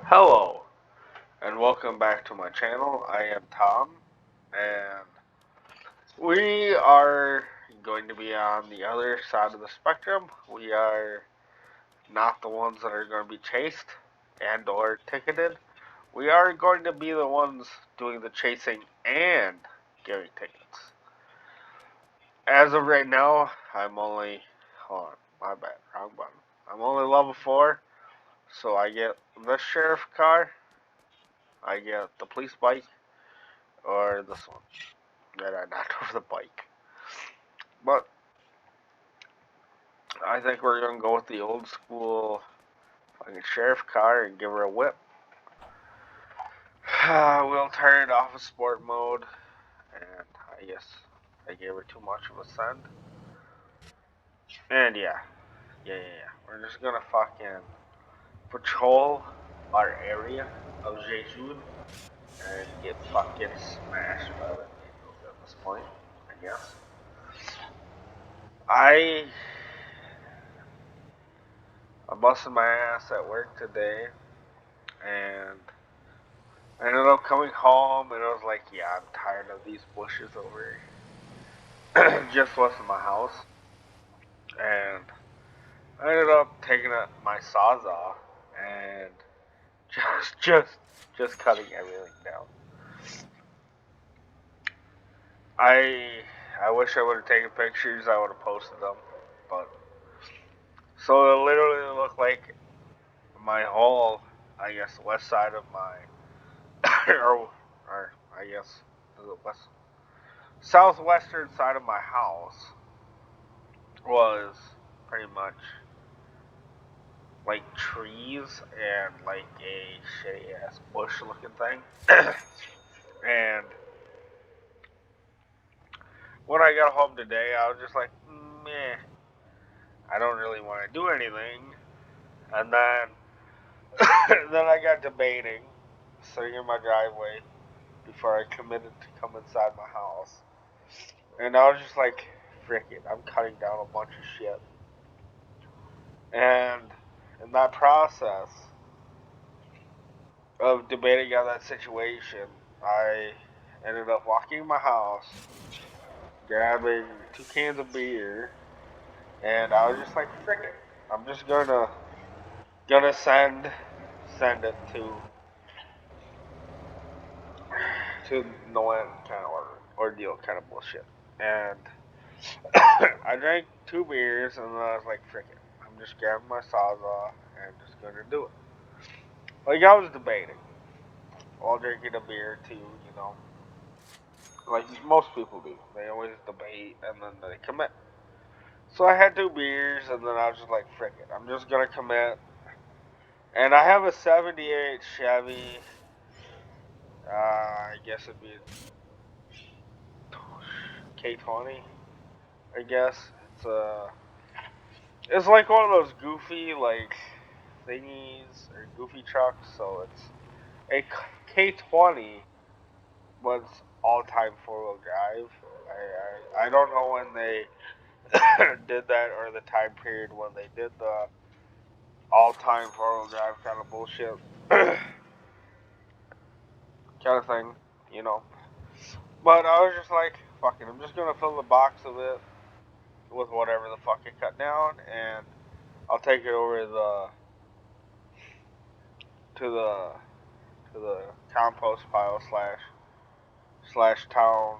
Hello, and welcome back to my channel. I am Tom, and we are going to be on the other side of the spectrum. We are not the ones that are going to be chased and or ticketed. We are going to be the ones doing the chasing and giving tickets. As of right now, I'm only, hold on, my bad, wrong button. I'm only level 4, so I get the sheriff car, I get the police bike, or this one that I knocked over the bike. But I think we're gonna go with the old school fucking sheriff car and give her a whip. We'll turn it off of sport mode, and I guess I gave her too much of a send. And yeah. We're just gonna fucking patrol our area of Jeju and get fucking smashed by the vehicles at this point, I guess. I I busted my ass at work today, and I ended up coming home, and I was like, yeah, I'm tired of these bushes over just west of my house. And I ended up taking my sawzall and just just just cutting everything down. I I wish I would have taken pictures. I would have posted them, but so it literally looked like my whole, I guess, west side of my or I guess is it west southwestern side of my house was pretty much like trees and like a shitty ass bush looking thing. And when I got home today, I was just like, meh, I don't really want to do anything. And then, then I got debating, sitting in my driveway before I committed to come inside my house. And I was just like, frick it, I'm cutting down a bunch of shit. And in that process of debating on that situation, I ended up walking in my house, grabbing 2 cans of beer, and I was just like, frick it. I'm just gonna send it to no end kind of ordeal kind of bullshit. And I drank 2 beers, and then I was like, frick it. I'm just grabbing my sawzall and just gonna do it. Like I was debating while drinking a beer too, like most people do. They always debate and then they commit. So I had 2 beers, and then I was just like, frick it. I'm just gonna commit. And I have a '78 Chevy. I guess it'd be K20. I guess it's like one of those goofy like thingies or goofy trucks. So it's a K20, but it's all-time four-wheel drive. I don't know when they did that or the time period when they did the all-time four-wheel drive kind of bullshit kind of thing, you know. But I was just like, fuck it, I'm just gonna fill the box of it with whatever the fuck I cut down, and I'll take it over to the to the compost pile slash town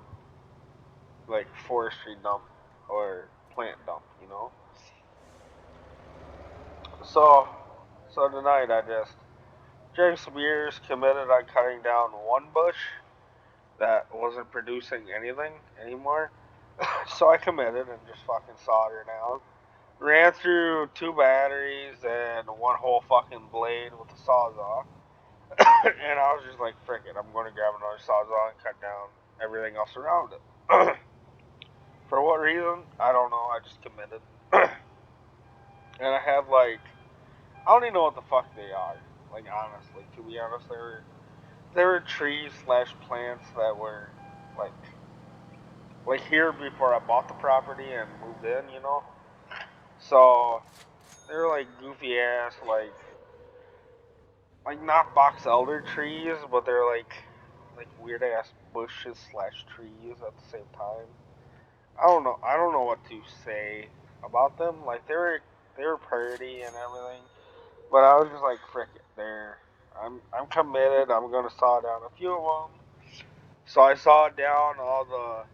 like forestry dump or plant dump, you know. So so tonight I just drank some beers, committed on cutting down one bush that wasn't producing anything anymore. So I committed and just fucking sawed her down. Ran through 2 batteries and one whole fucking blade with the sawzall. And I was just like, frick it, I'm gonna grab another sawzall and cut down everything else around it. For what reason? I don't know, I just committed. And I have like, I don't even know what the fuck they are. Like honestly, to be honest, they were trees slash plants that were like like here before I bought the property and moved in, you know. So they're like goofy ass like like not box elder trees, but they're like weird ass bushes slash trees at the same time. I don't know. I don't know what to say about them. Like they were pretty and everything, but I was just like, frick it. I'm committed. I'm gonna saw down a few of them. So I saw down all the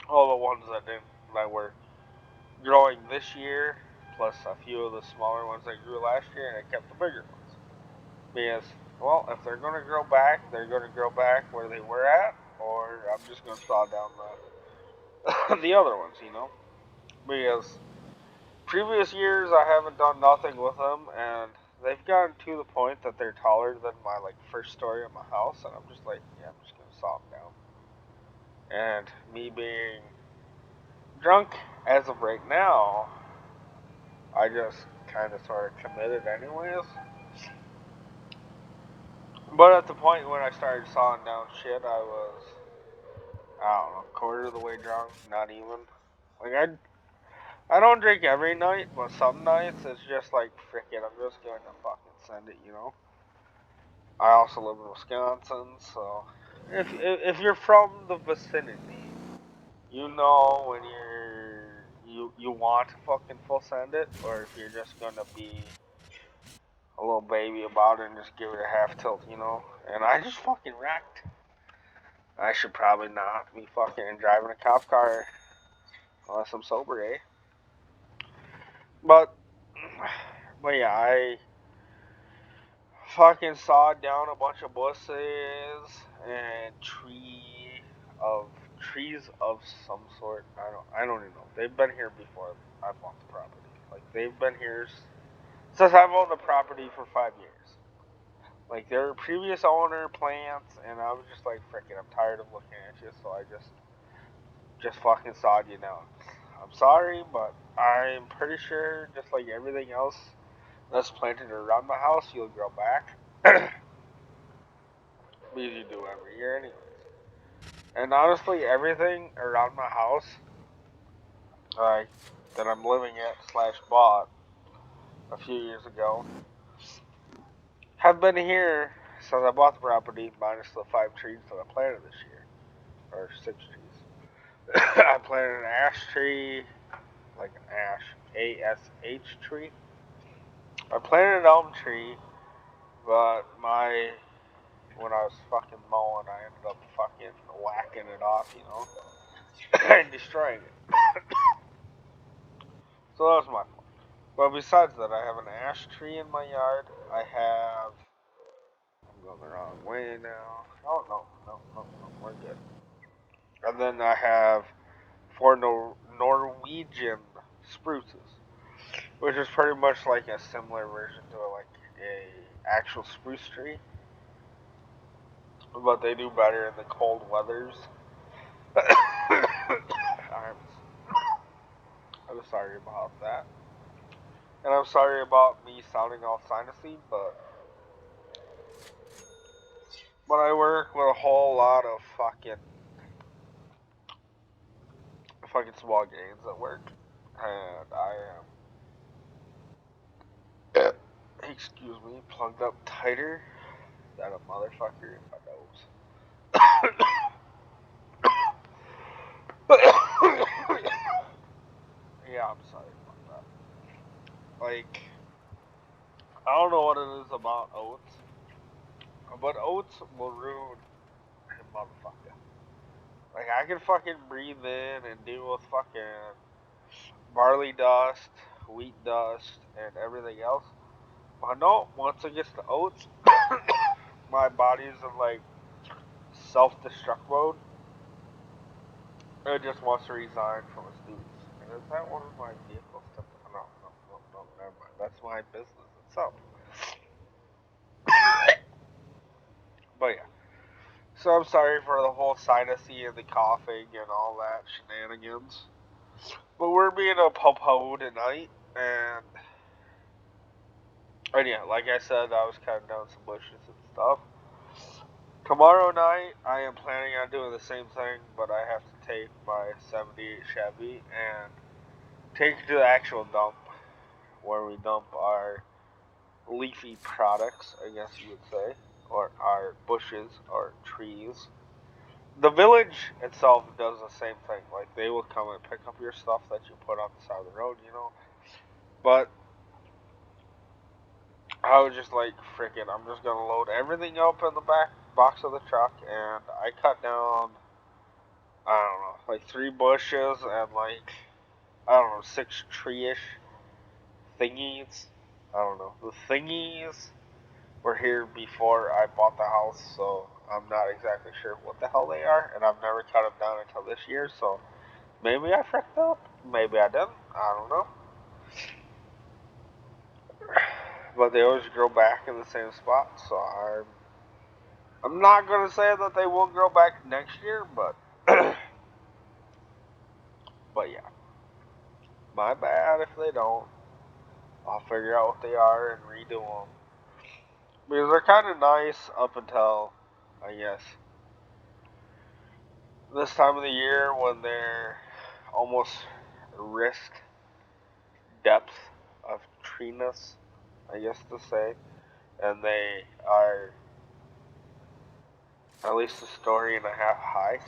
all the ones that were growing this year, plus a few of the smaller ones that grew last year, and I kept the bigger ones. Because, well, if they're going to grow back, they're going to grow back where they were at, or I'm just going to saw down the other ones, you know? Because previous years I haven't done nothing with them, and they've gotten to the point that they're taller than my like first story of my house, and I'm just like, yeah, I'm just going to saw them down. And me being drunk as of right now, I just kind of sort of committed anyways. But at the point when I started sawing down shit, I was, I don't know, quarter of the way drunk, not even. Like, I don't drink every night, but some nights it's just like, frickin', I'm just going to fucking send it, you know? I also live in Wisconsin, so if you're from the vicinity, you know when you want to fucking full send it, or if you're just gonna be a little baby about it and just give it a half tilt, you know? And I just fucking wrecked. I should probably not be fucking driving a cop car unless I'm sober, eh? But, but yeah, I fucking sawed down a bunch of bushes and of trees of some sort. I don't even know. They've been here before I bought the property. Like they've been here since I've owned the property for 5 years. Like there were previous owner plants, and I was just like, frickin', I'm tired of looking at you, so I just fucking sawed you down. I'm sorry, but I'm pretty sure, just like everything else that's planted around my house, you'll grow back. Because you do every year, anyways. And honestly, everything around my house, like that I'm living at slash bought a few years ago, have been here since I bought the property, minus the 5 trees that I planted this year, or 6 trees. I planted an ash tree, like an ash, ASH tree. I planted an elm tree, but when I was fucking mowing, I ended up fucking whacking it off, you know, and destroying it. So that was my fault. But besides that, I have an ash tree in my yard. I'm going the wrong way now. Oh, no, we're good. And then I have 4 Norwegian spruces, which is pretty much like a similar version to like a actual spruce tree, but they do better in the cold weathers. I'm sorry about that, and I'm sorry about me sounding all sinusy, but I work with a whole lot of fucking small gains at work, and I am, excuse me, plugged up tighter than a motherfucker in my nose. Yeah, I'm sorry about that. Like, I don't know what it is about oats, but oats will ruin a motherfucker. Like, I can fucking breathe in and deal with fucking barley dust, wheat dust, and everything else. But no, once it gets to oats, my body's in like self-destruct mode. It just wants to resign from its duties. And is that one of my vehicles? No, never mind. That's my business itself. But yeah. So I'm sorry for the whole sinusy and the coughing and all that shenanigans. But we're being a po tonight, and yeah, like I said, I was cutting down some bushes and stuff. Tomorrow night, I am planning on doing the same thing, but I have to take my '78 Chevy and take it to the actual dump, where we dump our leafy products, I guess you would say, or our bushes or trees. The village itself does the same thing. Like, they will come and pick up your stuff that you put on the side of the road, you know. But I was just like, frickin', I'm just gonna load everything up in the back box of the truck, and I cut down, I don't know, like 3 bushes and like, I don't know, 6 tree-ish thingies. I don't know. The thingies were here before I bought the house, so I'm not exactly sure what the hell they are, and I've never cut them down until this year, so maybe I fricked up, maybe I didn't, I don't know. But they always grow back in the same spot, so I'm not gonna say that they will grow back next year, but but yeah, my bad if they don't. I'll figure out what they are and redo them because they're kind of nice up until, I guess, this time of the year when they're almost wrist depth of treeness, I guess to say, and they are at least a story and a half high,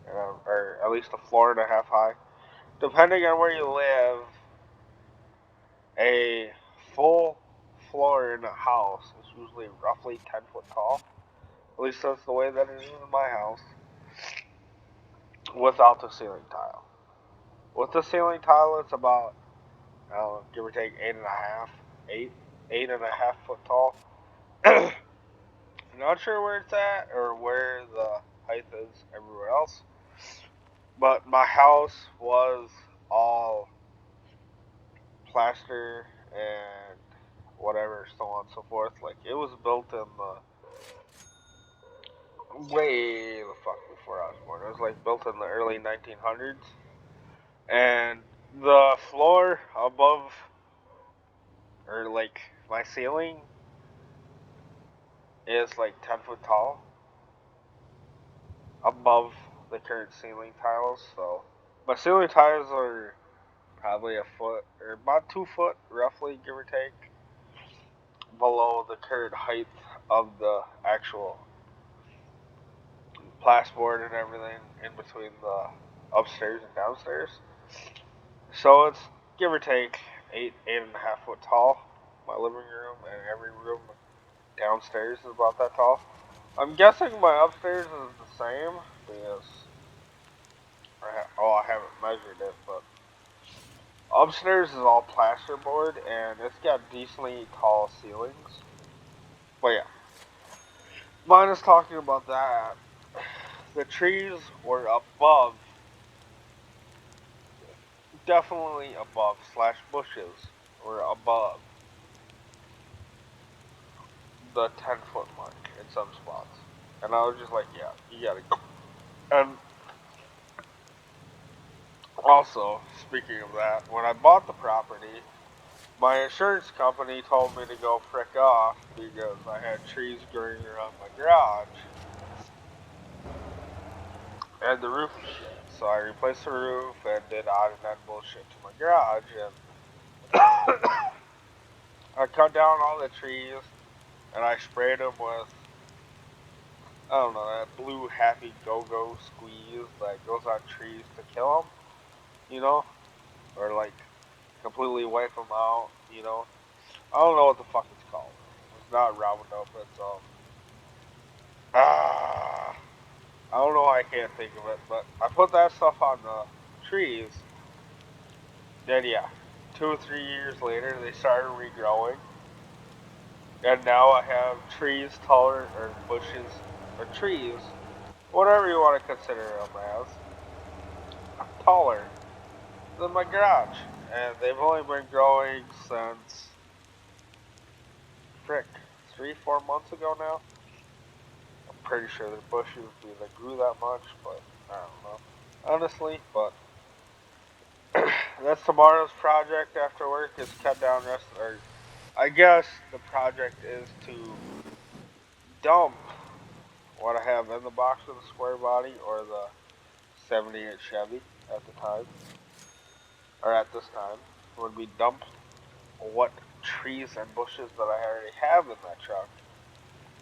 or at least a floor and a half high. Depending on where you live, a full floor in a house is usually roughly 10 foot tall. At least that's the way that it is in my house, without the ceiling tile. With the ceiling tile, it's about, give or take, 8.5 foot tall. Not sure where it's at or where the height is everywhere else, but my house was all plaster and whatever, so on and so forth. Like, it was built in the way the fuck before I was born. It was like built in the early 1900s, and the floor above, or like my ceiling, is like 10 foot tall above the current ceiling tiles. So my ceiling tiles are probably a foot or about 2 foot, roughly, give or take, below the current height of the actual plasterboard and everything in between the upstairs and downstairs. So it's give or take 8.5 foot tall. My living room and every room downstairs is about that tall. I'm guessing my upstairs is the same because I haven't measured it, but upstairs is all plasterboard and it's got decently tall ceilings. But yeah, minus talking about that, the trees were above, definitely above, slash bushes were above the 10 foot mark in some spots. And I was just like, yeah, you gotta go. And also, speaking of that, when I bought the property, my insurance company told me to go frick off because I had trees growing around my garage and the roof was shit. So I replaced the roof and did odd and end bullshit to my garage, and I cut down all the trees and I sprayed them with, I don't know, that blue Happy Go-Go squeeze that goes on trees to kill them, you know, or like completely wipe them out, you know. I don't know what the fuck it's called. It's not Roundup. It's ah, I don't know. I can't think of it. But I put that stuff on the trees. Then yeah, 2 or 3 years later, they started regrowing, and now I have trees taller, or bushes, or trees, whatever you want to consider them as, taller than my garage, and they've only been growing since frick 3, 4 months ago now. Pretty sure the bushes that grew that much, but I don't know, honestly. But that's tomorrow's project after work, is cut down rest. Or I guess the project is to dump what I have in the box of the square body or the 78 Chevy at the time, or at this time, would be dump what trees and bushes that I already have in that truck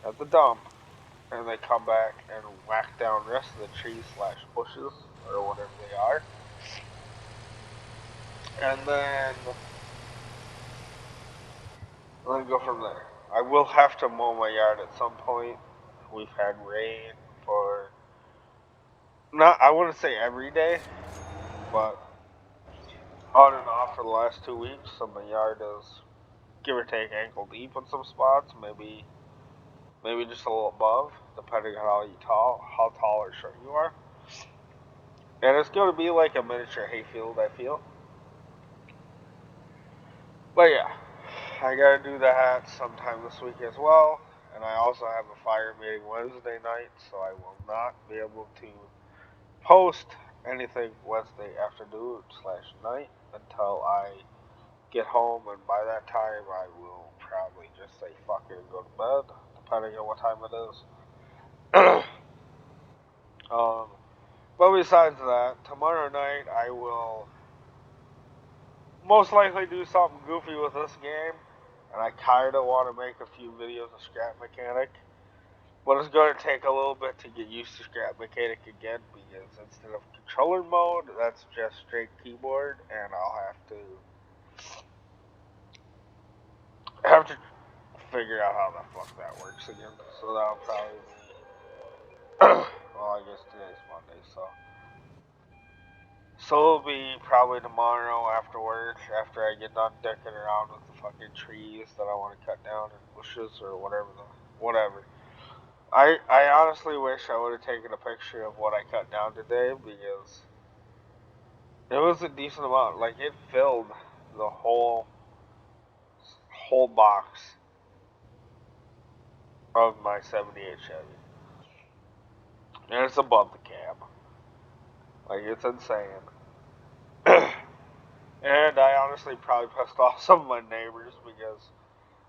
at the dump, and they come back and whack down the rest of the trees slash bushes or whatever they are, and then go from there. I will have to mow my yard at some point. We've had rain for not I wouldn't say every day, but on and off for the last 2 weeks. So my yard is give or take ankle deep in some spots, maybe just a little above, depending on how tall or short you are. And it's going to be like a miniature hayfield, I feel. But yeah, I gotta do that sometime this week as well. And I also have a fire meeting Wednesday night, so I will not be able to post anything Wednesday afternoon slash night until I get home, and by that time I will probably just say fuck it and go to bed, depending on what time it is. um, but besides that, tomorrow night I will most likely do something goofy with this game, and I kinda want to make a few videos of Scrap Mechanic. But it's going to take a little bit to get used to Scrap Mechanic again, because instead of controller mode, that's just straight keyboard, and I'll have to figure out how the fuck that works again. So that'll probably be well, I guess today's Monday, so it'll be probably tomorrow after work, after I get done dicking around with the fucking trees that I want to cut down and bushes or whatever. I honestly wish I would have taken a picture of what I cut down today, because it was a decent amount. Like, it filled the whole box of my '78 Chevy, and it's above the cab. Like, it's insane. And I honestly probably pissed off some of my neighbors, because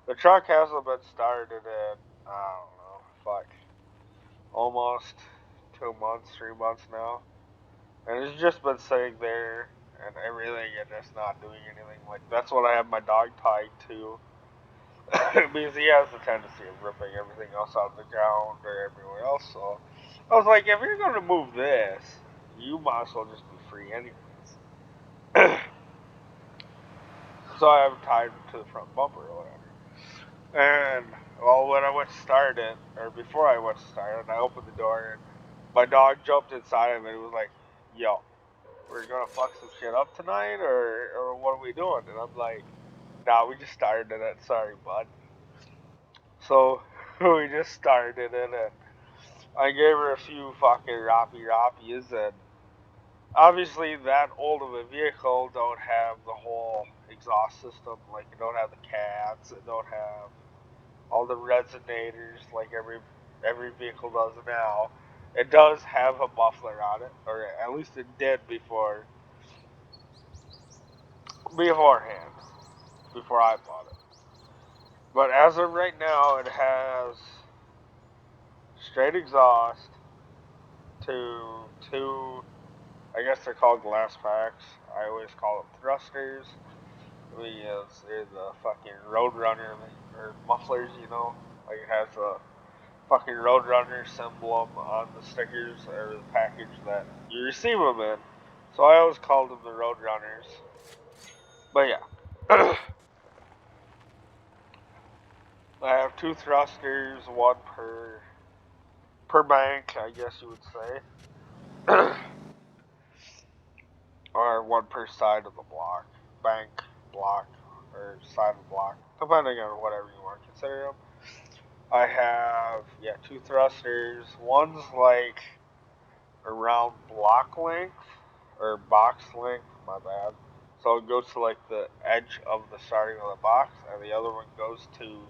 the truck hasn't been started in, I don't know, fuck, almost 2 months, 3 months now. And it's just been sitting there and everything and just not doing anything. Like, that's what I have my dog tied to. Because he has the tendency of ripping everything else out of the ground or everywhere else. So I was like, if you're going to move this, you might as well just be free anyways. So I have him tied to the front bumper or whatever. And, well, when I went to start it, or before I went to start it, I opened the door and my dog jumped inside of it and was like, yo, we're gonna fuck some shit up tonight, or what are we doing? And I'm like, nah, we just started it. Sorry, bud. So we just started it, and I gave her a few fucking rappies, and obviously that old of a vehicle don't have the whole exhaust system. Like, it don't have the cats, it don't have all the resonators like every vehicle does now. It does have a muffler on it, or at least it did beforehand, before I bought it. But as of right now, it has straight exhaust to two, I guess they're called glass packs. I always call them thrusters. They're the fucking Roadrunner or mufflers, you know? Like, it has a fucking Roadrunner symbol on the stickers or the package that you receive them in. So I always called them the Roadrunners. But yeah. I have two thrusters, one per bank, I guess you would say. Or one per side of the block. Bank, block, or side of the block. Depending on whatever you want to consider them. I have, yeah, two thrusters. One's like around block length, or box length, my bad. So it goes to like the edge of the starting of the box, and the other one goes to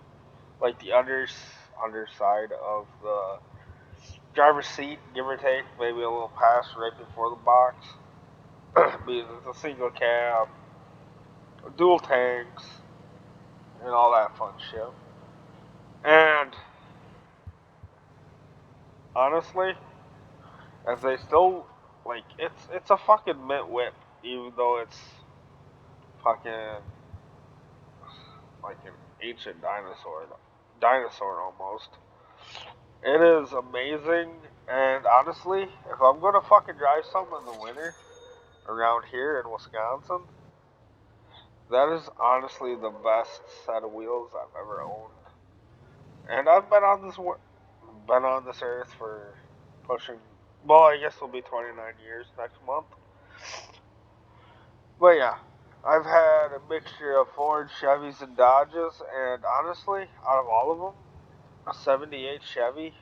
like the underside of the driver's seat, give or take, maybe a little past right before the box. Because it's a single cab, dual tanks, and all that fun shit. And honestly, as they still like, it's a fucking mint whip, even though it's fucking like an ancient dinosaur almost. It is amazing, and honestly, if I'm gonna fucking drive some in the winter around here in Wisconsin, that is honestly the best set of wheels I've ever owned. And I've been on this earth for pushing. Well, I guess it'll be 29 years next month. But yeah, I've had a mixture of Ford, Chevys, and Dodges, and honestly, out of all of them, a '78 Chevy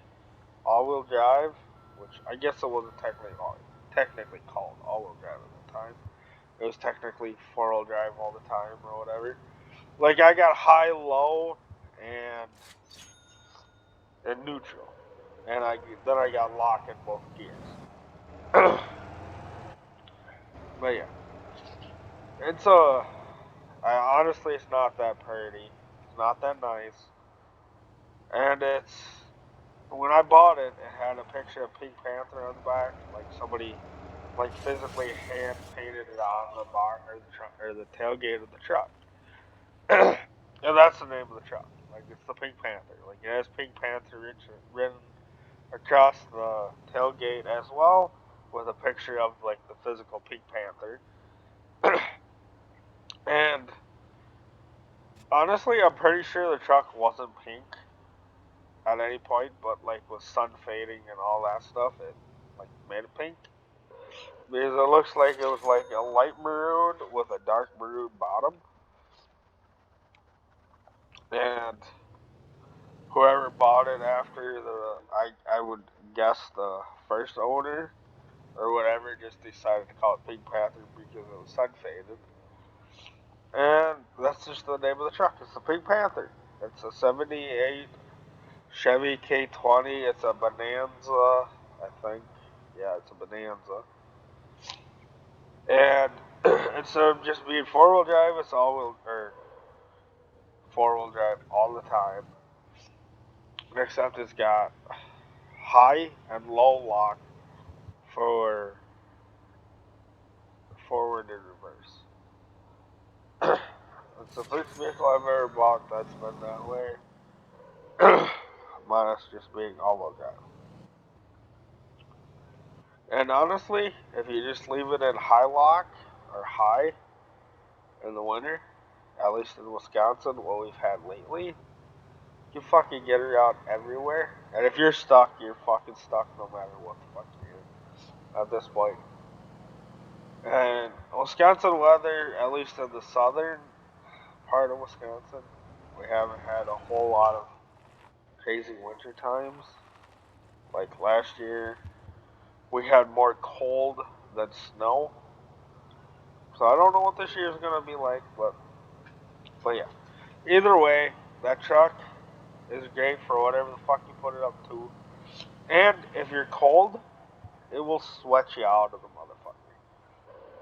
all-wheel drive, which I guess it wasn't technically called all-wheel drive at the time. It was technically four-wheel drive all the time or whatever. Like I got high, low, and neutral, and I got lock in both gears. But yeah, it's honestly it's not that pretty. It's not that nice, and it's when I bought it, it had a picture of Pink Panther on the back, like somebody like physically hand painted it on the bar or the tailgate of the truck. And that's the name of the truck. Like it's the Pink Panther. Like it has Pink Panther written across the tailgate as well, with a picture of like the physical Pink Panther. And honestly, I'm pretty sure the truck wasn't pink at any point, but like with sun fading and all that stuff, it like made it pink. Because it looks like it was like a light maroon with a dark maroon bottom. And whoever bought it after I would guess the first owner or whatever just decided to call it Pink Panther because it was sun faded. And that's just the name of the truck. It's the Pink Panther. It's a '78 Chevy K20. It's a Bonanza, I think. Yeah, it's a Bonanza. And instead of just being four-wheel drive, it's all-wheel or four-wheel drive all the time. Except it's got high and low lock for forward and reverse. It's the first vehicle I've ever bought that's been that way. Minus just being all-wheel drive. And honestly, if you just leave it in high lock or high in the winter, at least in Wisconsin, what we've had lately, you fucking get around everywhere. And if you're stuck, you're fucking stuck no matter what the fuck you do at this point. And Wisconsin weather, at least in the southern part of Wisconsin, we haven't had a whole lot of crazy winter times. Like last year, we had more cold than snow. So I don't know what this year is gonna be like, but yeah. Either way, that truck is great for whatever the fuck you put it up to. And if you're cold, it will sweat you out of the motherfucker.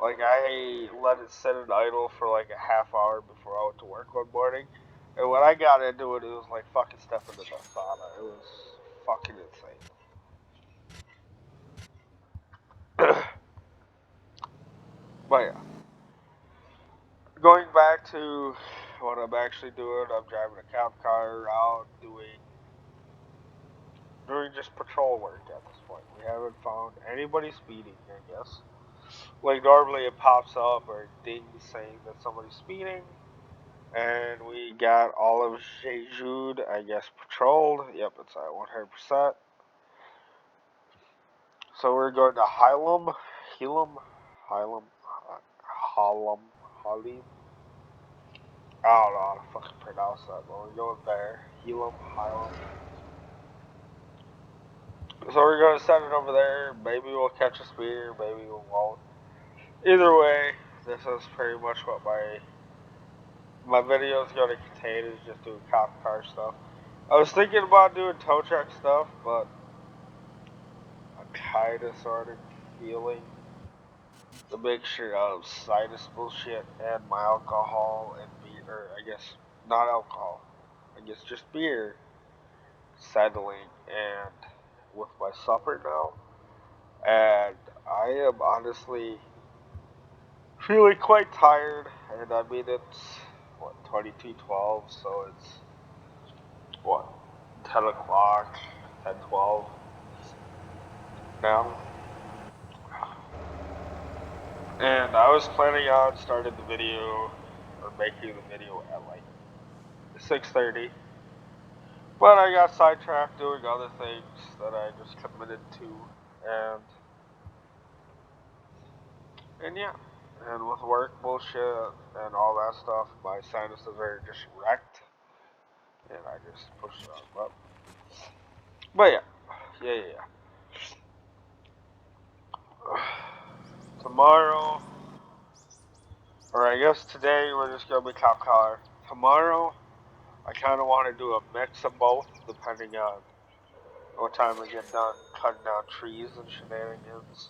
Like I let it sit in idle for like a half hour before I went to work one morning. And when I got into it, it was like fucking stepping into the sauna. It was fucking insane. But yeah, going back to what I'm actually doing, I'm driving a cop car out doing just patrol work at this point. We haven't found anybody speeding, I guess. Like normally it pops up or dings saying that somebody's speeding, and we got all of Jejude, I guess, patrolled. Yep, it's at 100%. So we're going to Helam, Hylam, Halim. I don't know how to fucking pronounce that, but we're going there. Hylam. So we're going to send it over there. Maybe we'll catch a speeder, maybe we won't. Either way, this is pretty much what my video is going to contain, is just doing cop car stuff. I was thinking about doing tow truck stuff, but I'm kinda sort of feeling the mixture of sinus bullshit and my alcohol and beer, or I guess not alcohol, I guess just beer settling and with my supper now. And I am honestly feeling quite tired, and I mean what, 22:12, so it's what, 10 o'clock, 10:12 now. And I was planning on starting the video or making the video at like 6:30, but I got sidetracked doing other things that I just committed to, and yeah, and with work bullshit and all that stuff, my sinuses are just wrecked, and I just pushed it on. But yeah. Tomorrow, or I guess today, we're just gonna be cop car. Tomorrow, I kind of want to do a mix of both, depending on what time I get done cutting down trees and shenanigans.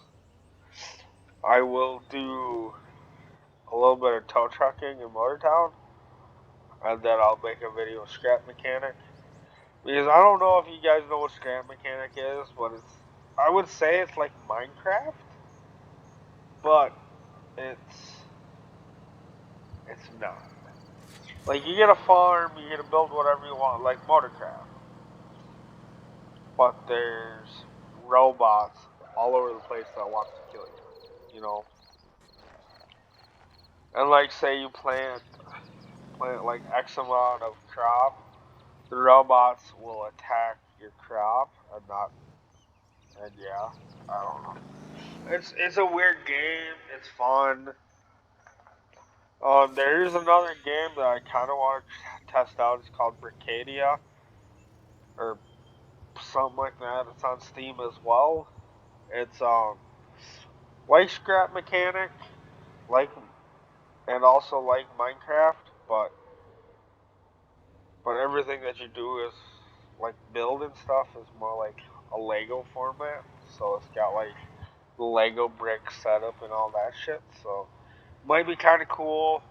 I will do a little bit of tow trucking in Motortown, and then I'll make a video of Scrap Mechanic. Because I don't know if you guys know what Scrap Mechanic is, but I would say it's like Minecraft, but it's not. Like, you get a farm, you get to build whatever you want, like Motorcraft. But there's robots all over the place that want to kill you, you know? And like, say you plant like X amount of crop, the robots will attack your crop and not, and yeah, I don't know. It's a weird game, it's fun. There is another game that I kind of want to test out. It's called Bricadia, or something like that. It's on Steam as well. It's like Scrap Mechanic, like, and also like Minecraft, but everything that you do is like build and stuff is more like a Lego format. So it's got like the Lego brick setup and all that shit. So might be kind of cool.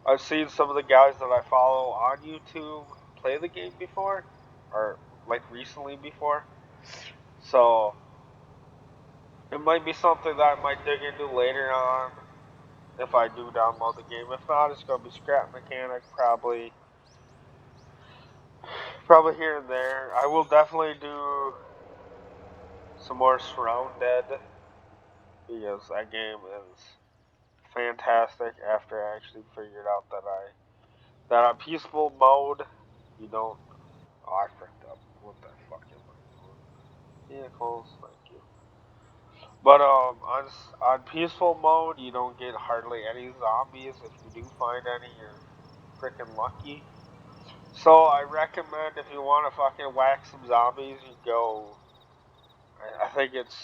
I've seen some of the guys that I follow on YouTube play the game before, or like recently before. So it might be something that I might dig into later on if I do download the game. If not, it's gonna be Scrap Mechanic probably here and there. I will definitely do some more Surrounded because that game is fantastic. After I actually figured out that on peaceful mode you don't. Oh, I fricked up. What the fuck am I doing? Vehicles, thank you. But on peaceful mode, you don't get hardly any zombies. If you do find any, you're freaking lucky. So I recommend if you want to fucking whack some zombies, you go. I think it's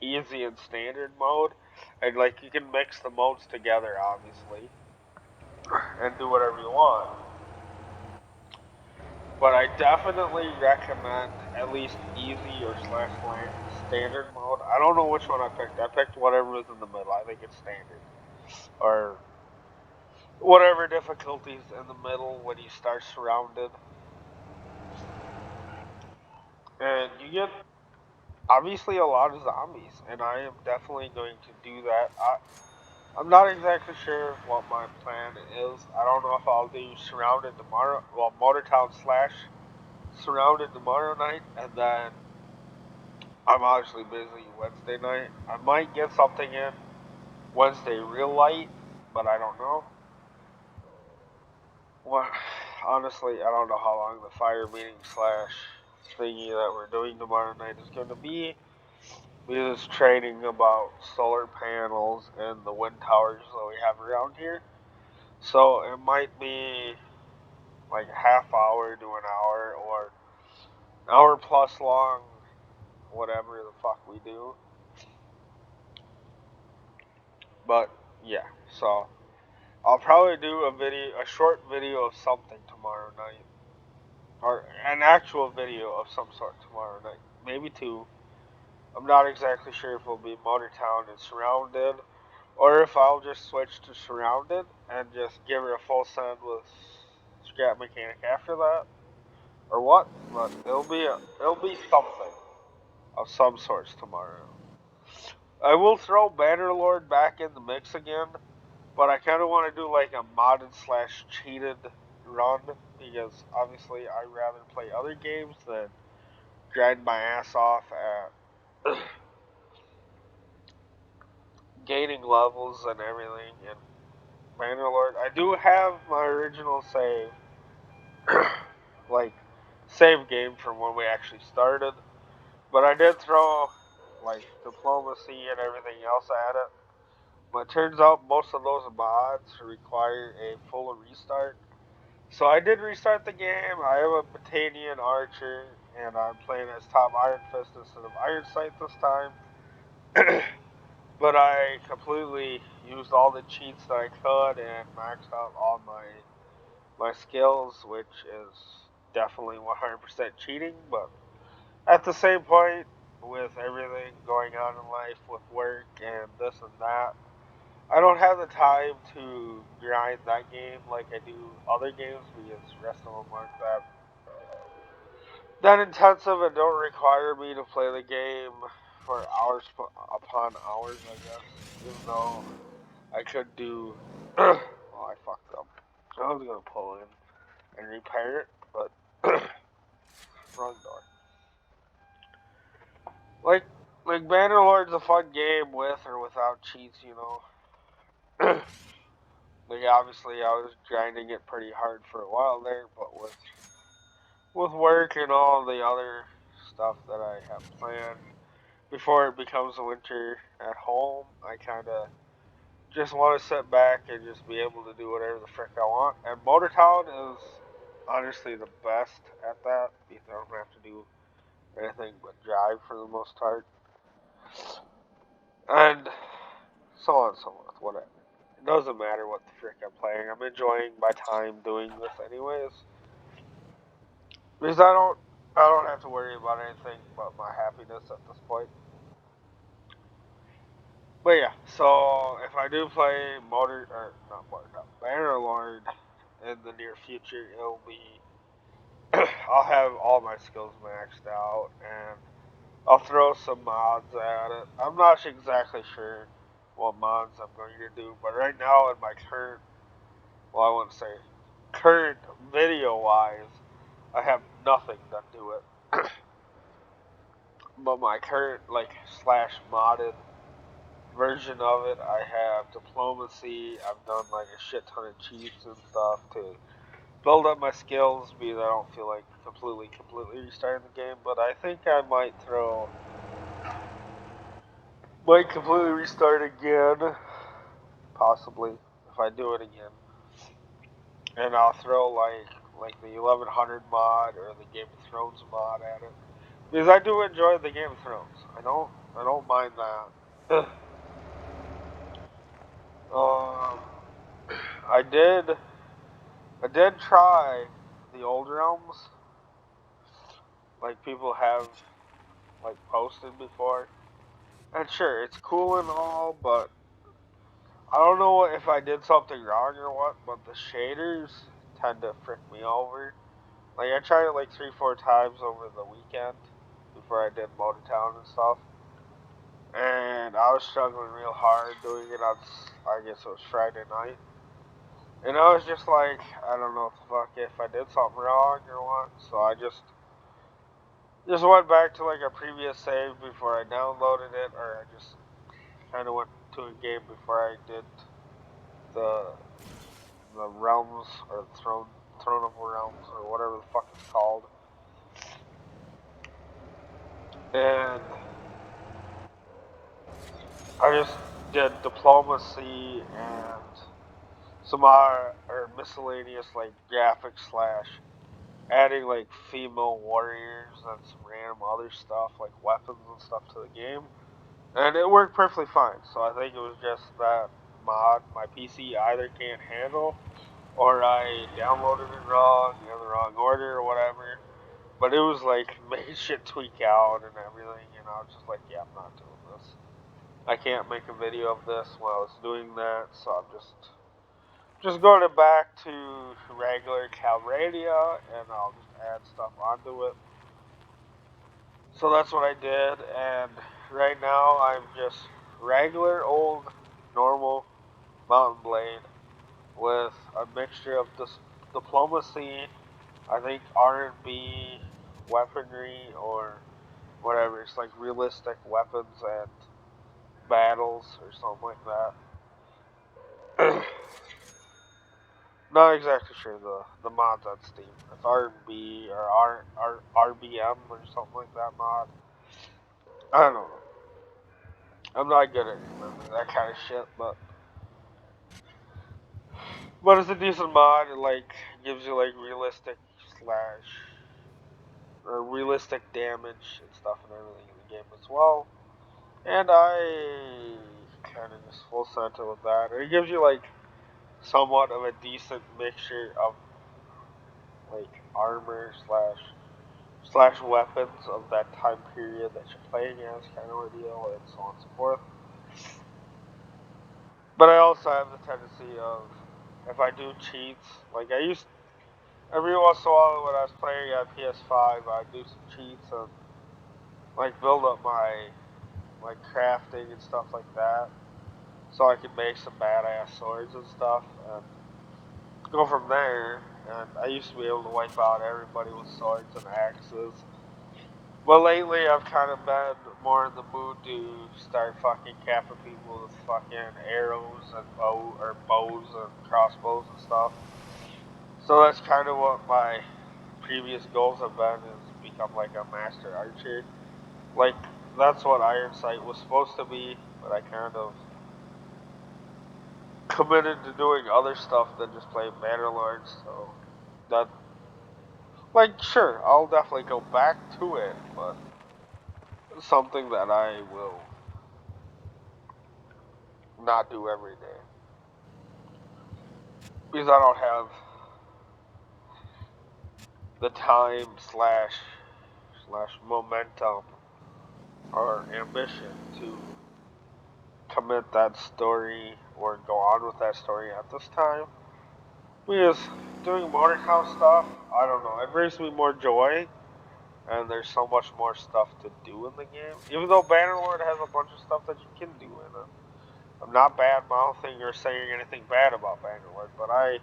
easy and standard mode, and like you can mix the modes together, obviously, and do whatever you want. But I definitely recommend at least easy or slash standard mode. I don't know which one I picked. I picked whatever was in the middle. I think it's standard. Or whatever difficulties in the middle when you start surrounded. And you get obviously a lot of zombies, and I am definitely going to do that. I'm not exactly sure what my plan is. I don't know if I'll do Surrounded tomorrow, well, Motortown slash Surrounded tomorrow night, and then I'm obviously busy Wednesday night. I might get something in Wednesday real light, but I don't know. Well, honestly, I don't know how long the fire meeting slash thingy that we're doing tomorrow night is going to be. We're just training about solar panels and the wind towers that we have around here. So it might be like a half hour to an hour or an hour plus long, whatever the fuck we do. But yeah, so I'll probably do a short video of something tomorrow night, or an actual video of some sort tomorrow night, maybe two. I'm not exactly sure if it'll be Motortown and Surrounded, or if I'll just switch to Surrounded and just give her a full send with Scrap Mechanic after that, or what. But it'll be something of some sorts tomorrow. I will throw Bannerlord back in the mix again, But I kind of want to do like a modded slash cheated run because obviously I'd rather play other games than grind my ass off at gaining levels and everything. And Bannerlord, I do have my original save, like save game from when we actually started, but I did throw like diplomacy and everything else at it. But it turns out most of those mods require a full restart. So I did restart the game. I am a Battanian archer, and I'm playing as top Iron Fist instead of Iron Sight this time. But I completely used all the cheats that I could and maxed out all my skills, which is definitely 100% cheating. But at the same point, with everything going on in life, with work and this and that, I don't have the time to grind that game like I do other games because the rest of them aren't that intensive and don't require me to play the game for hours upon hours, I guess. Even though I could do. Well, I fucked up. I was gonna pull in and repair it, but wrong door. Like, like Bannerlord's a fun game with or without cheats, you know. Like obviously I was grinding it pretty hard for a while there, but with work and all the other stuff that I have planned before it becomes winter at home, I kind of just want to sit back and just be able to do whatever the frick I want. And Motor Town is honestly the best at that because I don't have to do anything but drive for the most part. And so on and so forth, whatever. It doesn't matter what the frick I'm playing. I'm enjoying my time doing this anyways. Because I don't have to worry about anything but my happiness at this point. But yeah, so if I do play Motor or not Motor Town, Bannerlord in the near future, it'll be I'll have all my skills maxed out, and I'll throw some mods at it. I'm not exactly sure what mods I'm going to do, but right now in my current, well, I wouldn't say current video wise, I have nothing to do it. But my current like slash modded version of it, I have diplomacy. I've done like a shit ton of cheats and stuff to build up my skills because I don't feel like completely restarting the game. But I think I might completely restart again, possibly if I do it again, and I'll throw like the 1100 mod or the Game of Thrones mod at it because I do enjoy the Game of Thrones. I don't mind that. um, I did I did try the old realms, like people have like posted before. And sure, it's cool and all, but I don't know if I did something wrong or what, but the shaders tend to frick me over. Like I tried it like 3, 4 times over the weekend before I did Motor Town and stuff, and I was struggling real hard doing it on I guess it was Friday night, and I was just like I don't know if I did something wrong or what, so I just went back to like a previous save before I downloaded it, or I just kind of went to a game before I did the the realms or the throne of realms or whatever the fuck it's called, and I just did diplomacy and some or miscellaneous like graphics slash adding like female warriors and some random other stuff like weapons and stuff to the game, and it worked perfectly fine. So I think it was just that mod my PC either can't handle or I downloaded it wrong in the wrong order or whatever. But it was like made shit tweak out and everything, and I was just like, yeah, I'm not doing this. I can't make a video of this while it's doing that, so I'm just going back to regular Calradia, and I'll just add stuff onto it. So that's what I did, and right now I'm just regular old normal Mountain Blade with a mixture of diplomacy, I think R&B weaponry or whatever. It's like realistic weapons and battles or something like that. Not exactly sure the mods on Steam. It's R&B or RBM or something like that mod. I don't know. I'm not good at remembering that kind of shit, but it's a decent mod. It like gives you like realistic slash or realistic damage and stuff and everything in the game as well. And I kind of just full sent it with that. And it gives you like somewhat of a decent mixture of like armor slash weapons of that time period that you're playing as, kind of ordeal, and so on and so forth. But I also have the tendency of if I do cheats, like I used every once in a while when I was playing at PS5, I'd do some cheats and like build up my like crafting and stuff like that, so I could make some badass swords and stuff, and go from there. And I used to be able to wipe out everybody with swords and axes. But lately, I've kind of been more in the mood to start fucking capping people with fucking arrows and bows and crossbows and stuff. So that's kind of what my previous goals have been, is become like a master archer. Like that's what Iron Sight was supposed to be, but I kind of committed to doing other stuff than just playing Bannerlord. So that, like, sure, I'll definitely go back to it, but it's something that I will not do every day because I don't have the time slash momentum or ambition to commit that story or go on with that story at this time. Because doing Motortown stuff, I don't know, it brings me more joy, and there's so much more stuff to do in the game. Even though Bannerlord has a bunch of stuff that you can do in it. I'm not bad mouthing or saying anything bad about Bannerlord, but I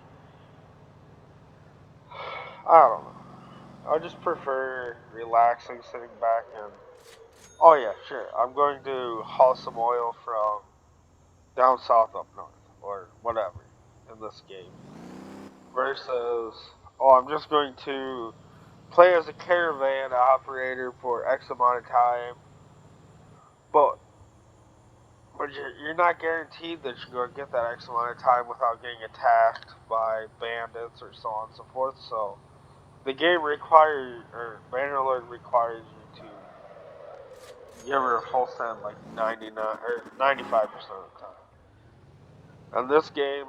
don't know. I just prefer relaxing, sitting back, and oh yeah, sure. I'm going to haul some oil from down south up north or whatever in this game. Versus, oh, I'm just going to play as a caravan operator for X amount of time, but you're not guaranteed that you're going to get that X amount of time without getting attacked by bandits or so on and so forth. So the game requires, or Bannerlord requires you to give her a full send like 99 or 95% of the time. And this game,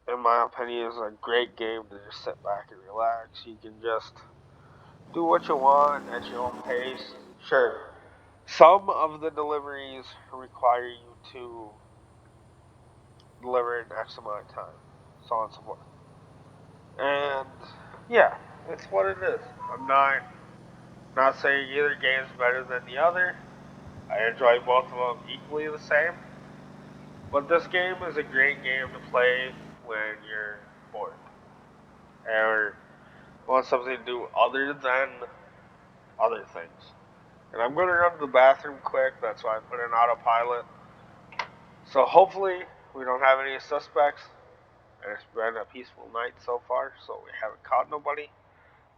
in my opinion, is a great game to just sit back and relax. You can just do what you want at your own pace. Sure, some of the deliveries require you to deliver in X amount of time, so on and so forth. And yeah, it's what it is. I'm not saying either game's better than the other. I enjoy both of them equally the same. But this game is a great game to play when you're bored or want something to do other than other things. And I'm going to run to the bathroom quick. That's why I put in autopilot. So hopefully we don't have any suspects. And it's been a peaceful night so far, so we haven't caught nobody.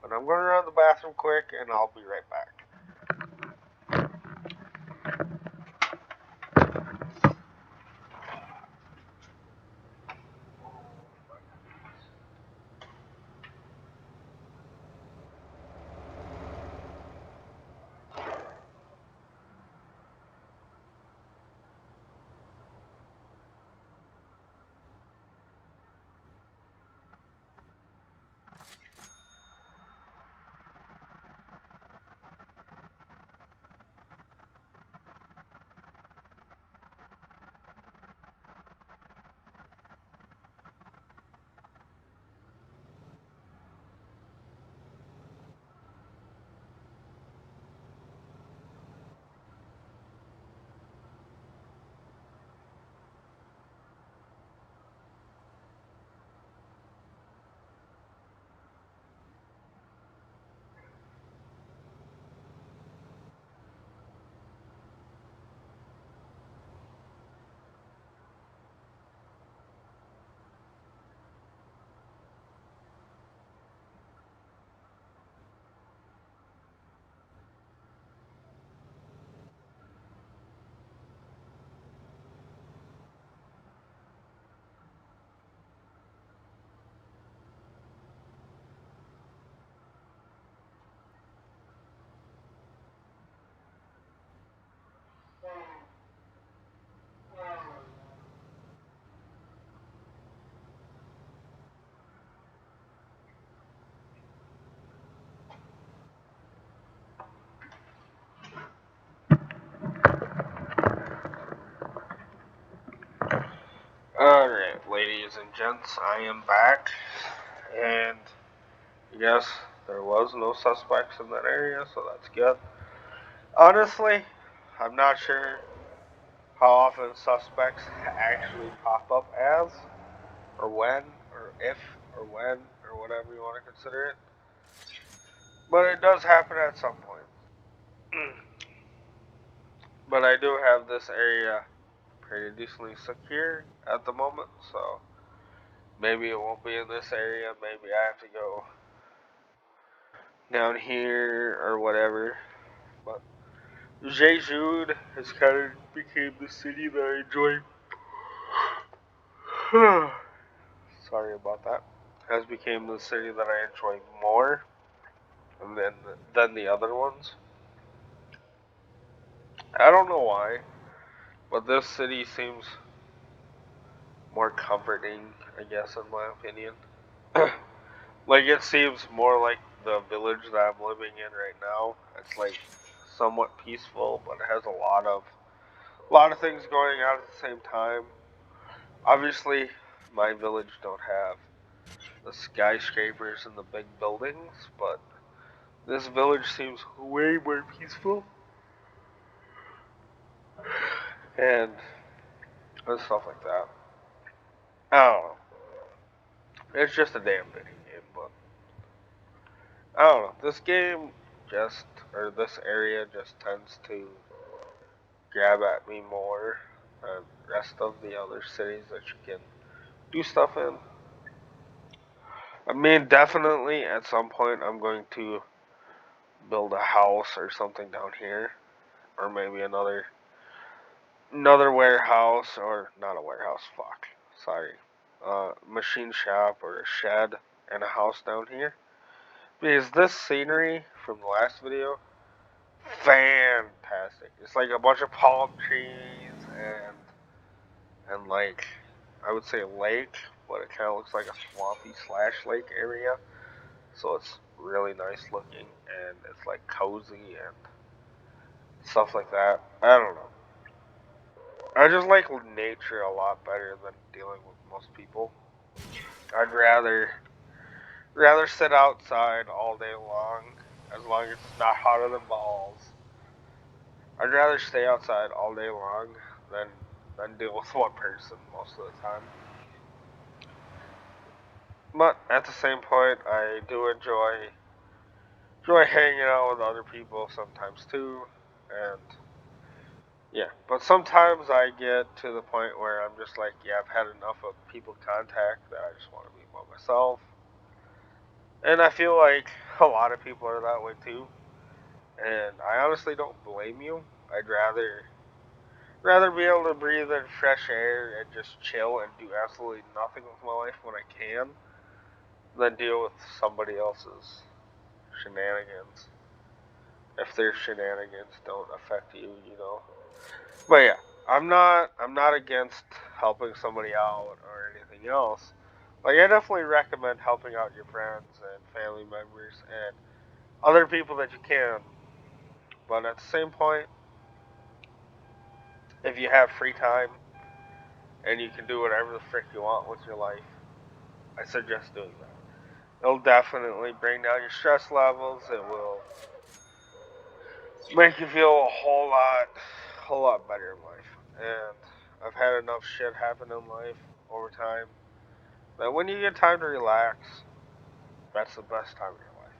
But I'm going to run to the bathroom quick, and I'll be right back. ladies and gents, I am back, and yes, there was no suspects in that area, so that's good. Honestly, I'm not sure how often suspects actually pop up as, or when, or if, or when, or whatever you want to consider it, but it does happen at some point. But I do have this area pretty decently secure at the moment, so maybe it won't be in this area, maybe I have to go down here or whatever. But Jeju has kind of became the city that I enjoy. Sorry about that. Has become the city that I enjoy more than the other ones. I don't know why, but this city seems more comforting, I guess, in my opinion. Like it seems more like the village that I'm living in right now. It's like somewhat peaceful, but it has a lot of things going on at the same time. Obviously, my village don't have the skyscrapers and the big buildings, but this village seems way more peaceful and stuff like that. I don't know. It's just a damn video game, but I don't know. This game just, or this area just tends to grab at me more than the rest of the other cities that you can do stuff in. I mean, definitely at some point I'm going to build a house or something down here, or maybe another warehouse, or not a warehouse. Fuck, sorry, machine shop or a shed and a house down here. Because this scenery from the last video, fantastic. It's like a bunch of palm trees and like I would say a lake, but it kind of looks like a swampy slash lake area. So it's really nice looking and it's like cozy and stuff like that. I don't know. I just like nature a lot better than dealing with most people. I'd rather sit outside all day long as it's not hotter than balls. I'd rather stay outside all day long than deal with one person most of the time. But at the same point, I do enjoy hanging out with other people sometimes too, and yeah. But sometimes I get to the point where I'm just like, yeah, I've had enough of people contact that I just want to be by myself. And I feel like a lot of people are that way too. And I honestly don't blame you. I'd rather be able to breathe in fresh air and just chill and do absolutely nothing with my life when I can than deal with somebody else's shenanigans. If their shenanigans don't affect you. But yeah, I'm not against helping somebody out or anything else. Like I definitely recommend helping out your friends and family members and other people that you can. But at the same point, if you have free time and you can do whatever the frick you want with your life, I suggest doing that. It'll definitely bring down your stress levels. It will make you feel a whole lot better in life. And I've had enough shit happen in life over time that when you get time to relax, that's the best time of your life.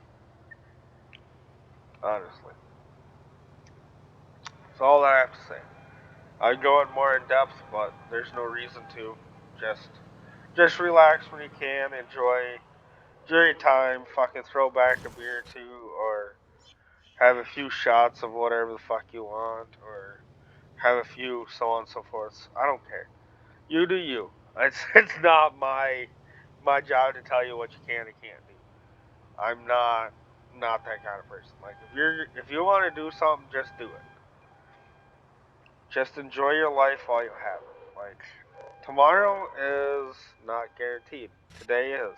Honestly. That's all that I have to say. I'd go in more in depth, but there's no reason to. Just just relax when you can, enjoy your time, fucking throw back a beer or two, or have a few shots of whatever the fuck you want, or have a few so on and so forth. I don't care. You do you. It's not my job to tell you what you can and can't do. I'm not that kind of person. Like if you want to do something, just do it. Just enjoy your life while you have it. Like tomorrow is not guaranteed. Today is.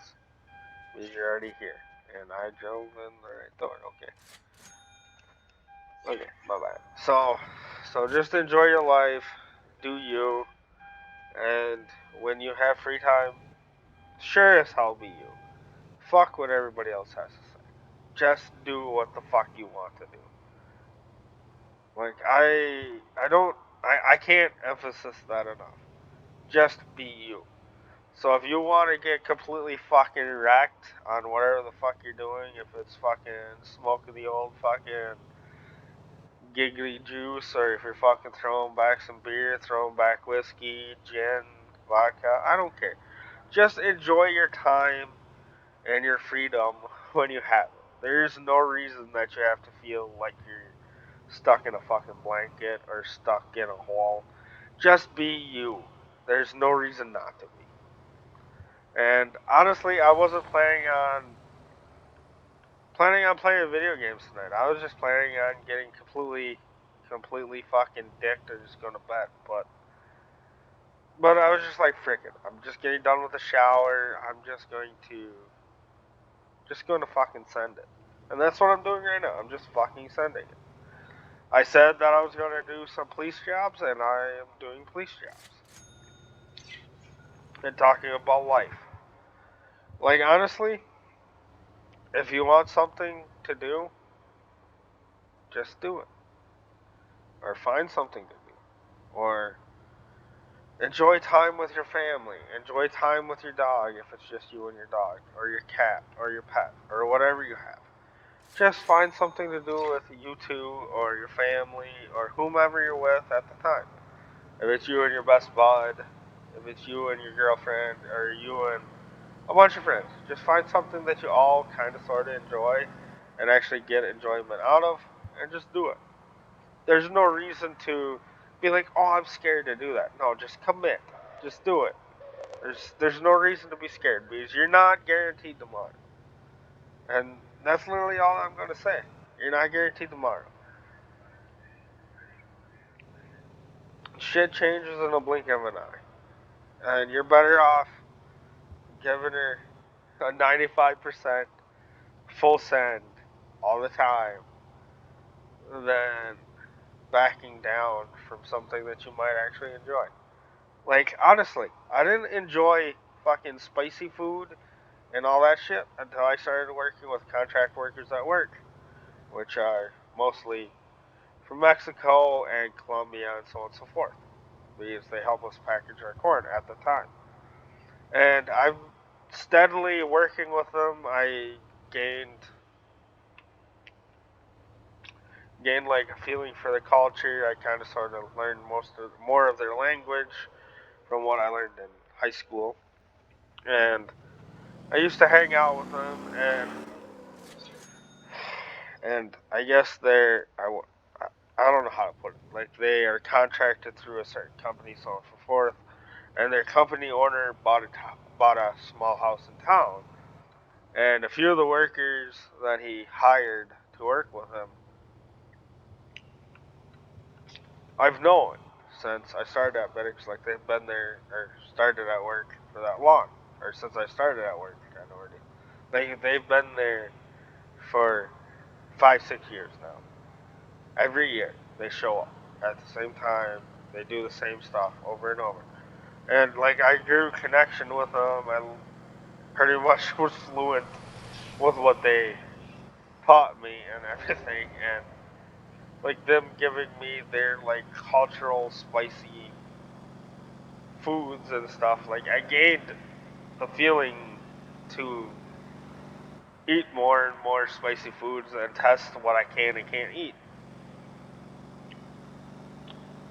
Because you're already here. And I drove in the right door. Okay. Okay, my bad. So just enjoy your life, do you, And when you have free time, sure as hell be you. Fuck what everybody else has to say. Just do what the fuck you want to do. Like I can't emphasize that enough. Just be you. So if you want to get completely fucking wrecked on whatever the fuck you're doing, if it's fucking smoking the old fucking giggly juice, or if you're fucking throwing back some beer, throwing back whiskey, gin, vodka, I don't care. Just enjoy your time and your freedom when you have it. There's no reason that you have to feel like you're stuck in a fucking blanket or stuck in a hole. Just be you. There's no reason not to be. And honestly, I wasn't planning on playing video games tonight. I was just planning on getting completely fucking dicked and just going to bed. But I was just like, frickin', I'm just getting done with the shower. I'm just going to fucking send it. And that's what I'm doing right now. I'm just fucking sending it. I said that I was going to do some police jobs, and I am doing police jobs. And talking about life. Like, honestly, if you want something to do, just do it. Or find something to do. Or enjoy time with your family. Enjoy time with your dog if it's just you and your dog. Or your cat. Or your pet. Or whatever you have. Just find something to do with you two or your family or whomever you're with at the time. If it's you and your best bud, if it's you and your girlfriend, or you and a bunch of friends, just find something that you all kind of sort of enjoy and actually get enjoyment out of, and just do it. There's no reason to be like, oh, I'm scared to do that. No, just commit. Just do it. There's no reason to be scared because you're not guaranteed tomorrow. And that's literally all I'm going to say. You're not guaranteed tomorrow. Shit changes in a blink of an eye. And you're better off giving her a 95% full send all the time than backing down from something that you might actually enjoy. Like, honestly, I didn't enjoy fucking spicy food and all that shit until I started working with contract workers at work, which are mostly from Mexico and Colombia and so on and so forth, because they help us package our corn at the time. And I'm steadily working with them. I gained like a feeling for the culture. I kind of sort of learned more of their language from what I learned in high school. And I used to hang out with them, and I guess I don't know how to put it. Like, they are contracted through a certain company, so on and so forth. And their company owner bought a small house in town. And a few of the workers that he hired to work with him, I've known since I started at Medics. Like, they've been there or started at work for that long, or since I started at work, kind of already. They've been there for 5-6 years now. Every year they show up at the same time. They do the same stuff over and over. And like, I grew connection with them. I pretty much was fluent with what they taught me and everything. And like, them giving me their like cultural spicy foods and stuff, like, I gained the feeling to eat more and more spicy foods and test what I can and can't eat.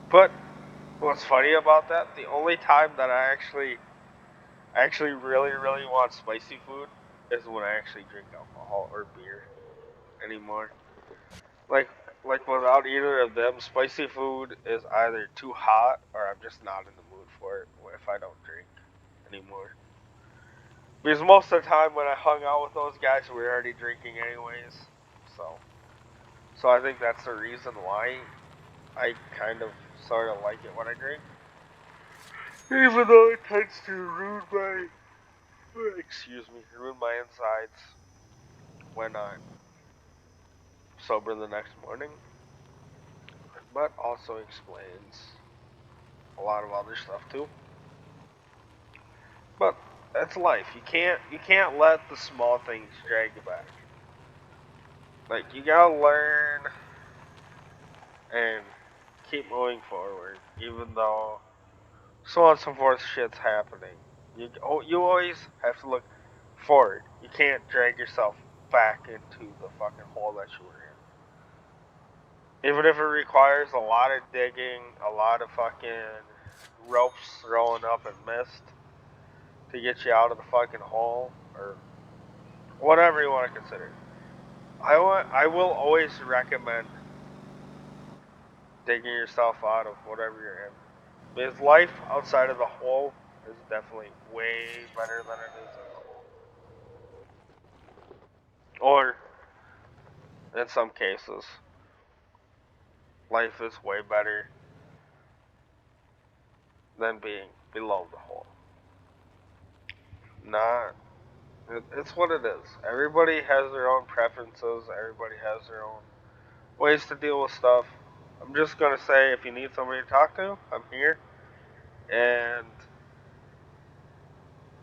But what's funny about that, the only time that I actually really want spicy food is when I actually drink alcohol or beer anymore. Like without either of them, spicy food is either too hot or I'm just not in the mood for it if I don't drink anymore. Because most of the time when I hung out with those guys, we were already drinking anyways. So, so I think that's the reason why I kind of sort of like it when I drink. Even though it tends to ruin my insides when I'm sober the next morning. But also explains a lot of other stuff too. But that's life. You can't let the small things drag you back. Like you gotta learn and keep moving forward, even though so on and so forth shit's happening. You always have to look forward. You can't drag yourself back into the fucking hole that you were in. Even if it requires a lot of digging, a lot of fucking ropes throwing up and mist to get you out of the fucking hole, or whatever you want to consider. I will always recommend digging yourself out of whatever you're in. Because life outside of the hole is definitely way better than it is in the hole. Or, in some cases, life is way better than being below the hole. Not. It's what it is. Everybody has their own preferences, everybody has their own ways to deal with stuff. I'm just gonna say if you need somebody to talk to, I'm here. And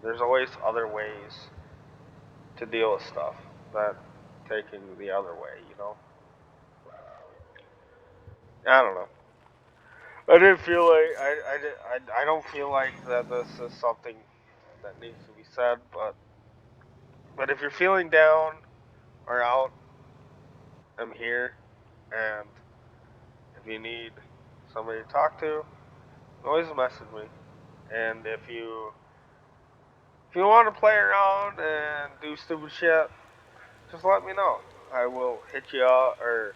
there's always other ways to deal with stuff than taking the other way, you know? I don't know. I didn't feel like I don't feel like that this is something that needs to be said, but if you're feeling down or out, I'm here, and if you need somebody to talk to, always message me. And if you want to play around and do stupid shit, just let me know. I will hit you up, or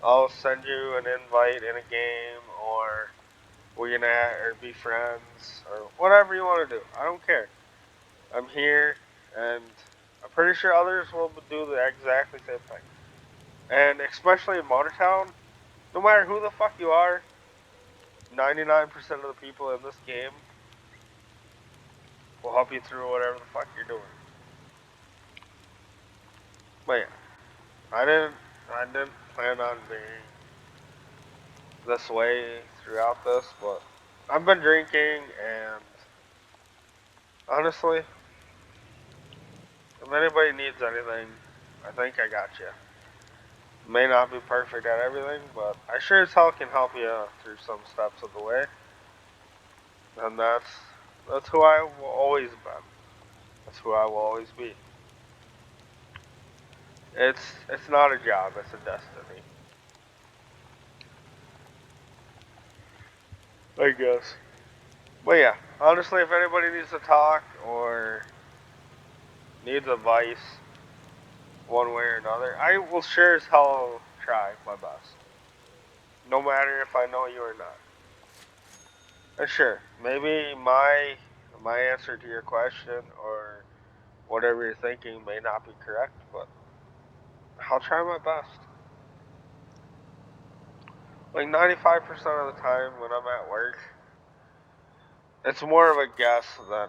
I'll send you an invite in a game, or we're gonna or be friends, or whatever you want to do. I don't care. I'm here, and I'm pretty sure others will do the exactly same thing. And especially in Motortown, no matter who the fuck you are, 99% of the people in this game will help you through whatever the fuck you're doing. But yeah, I didn't plan on being this way throughout this, but I've been drinking, and honestly, if anybody needs anything, I think I got you. May not be perfect at everything, but I sure as hell can help you through some steps of the way. And that's who I will always been. That's who I will always be. It's not a job, it's a destiny. I guess. But yeah, honestly, if anybody needs to talk or needs advice, one way or another, I will sure as hell try my best. No matter if I know you or not. And sure, maybe my answer to your question or whatever you're thinking may not be correct, but I'll try my best. Like 95% of the time when I'm at work, it's more of a guess than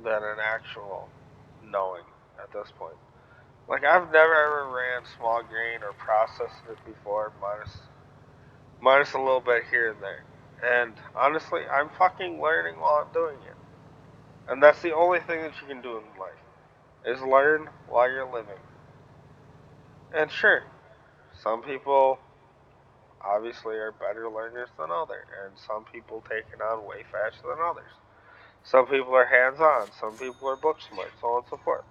than an actual knowing at this point. Like I've never ever ran small grain or processed it before, minus a little bit here and there. And honestly, I'm fucking learning while I'm doing it. And that's the only thing that you can do in life is learn while you're living. And sure, some people obviously are better learners than others, and some people take it on way faster than others. Some people are hands-on, some people are book smart, so on and so forth.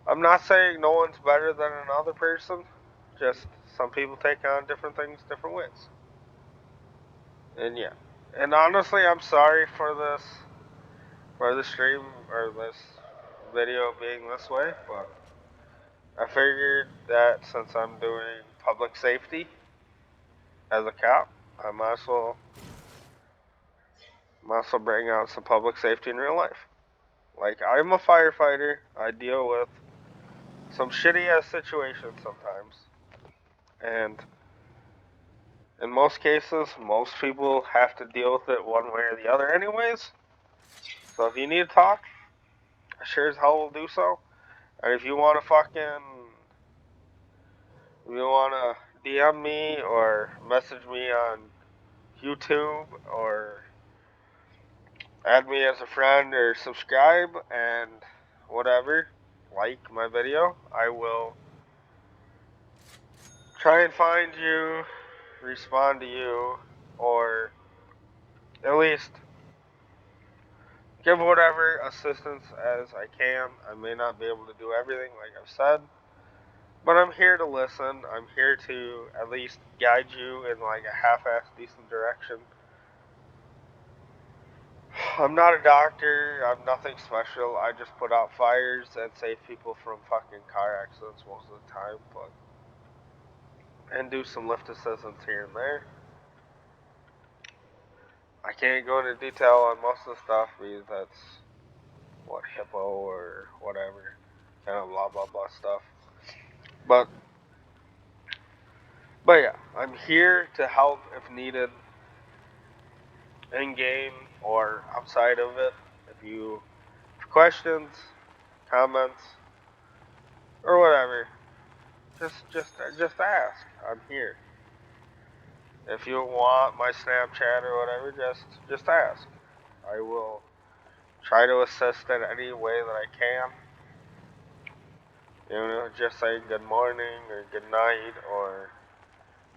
I'm not saying no one's better than another person, just some people take on different things different ways. And yeah. And honestly, I'm sorry for the stream or this video being this way, but I figured that since I'm doing public safety as a cop, I might as well bring out some public safety in real life. Like, I'm a firefighter, I deal with some shitty ass situations sometimes, and in most cases, most people have to deal with it one way or the other, anyways. So if you need to talk, I sure as hell will do so. And if you want to if you want to DM me or message me on YouTube or add me as a friend or subscribe and whatever. Like my video. I will try and find you, respond to you, or at least give whatever assistance as I can. I may not be able to do everything, like I've said, but I'm here to listen. I'm here to at least guide you in like a half-assed decent direction. I'm not a doctor. I'm nothing special. I just put out fires and save people from fucking car accidents most of the time, but and do some lift assistance here and there. I can't go into detail on most of the stuff because that's what HIPAA or whatever kind of blah blah blah stuff. But yeah, I'm here to help if needed, in game or outside of it. If you have questions, comments, or whatever, just ask. I'm here. If you want my Snapchat or whatever, just ask. I will try to assist in any way that I can. You know, just saying good morning or good night or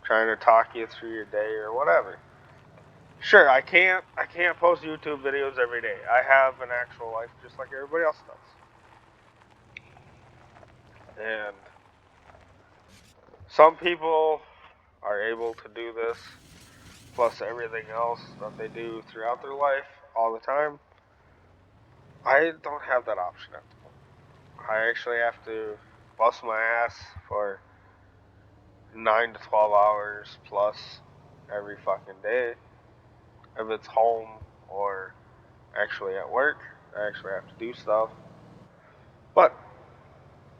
trying to talk you through your day or whatever. Sure, I can't post YouTube videos every day. I have an actual life just like everybody else does. And some people are able to do this plus everything else that they do throughout their life all the time. I don't have that option at the moment. I actually have to bust my ass for 9 to 12 hours plus every fucking day. If it's home or actually at work, I actually have to do stuff. But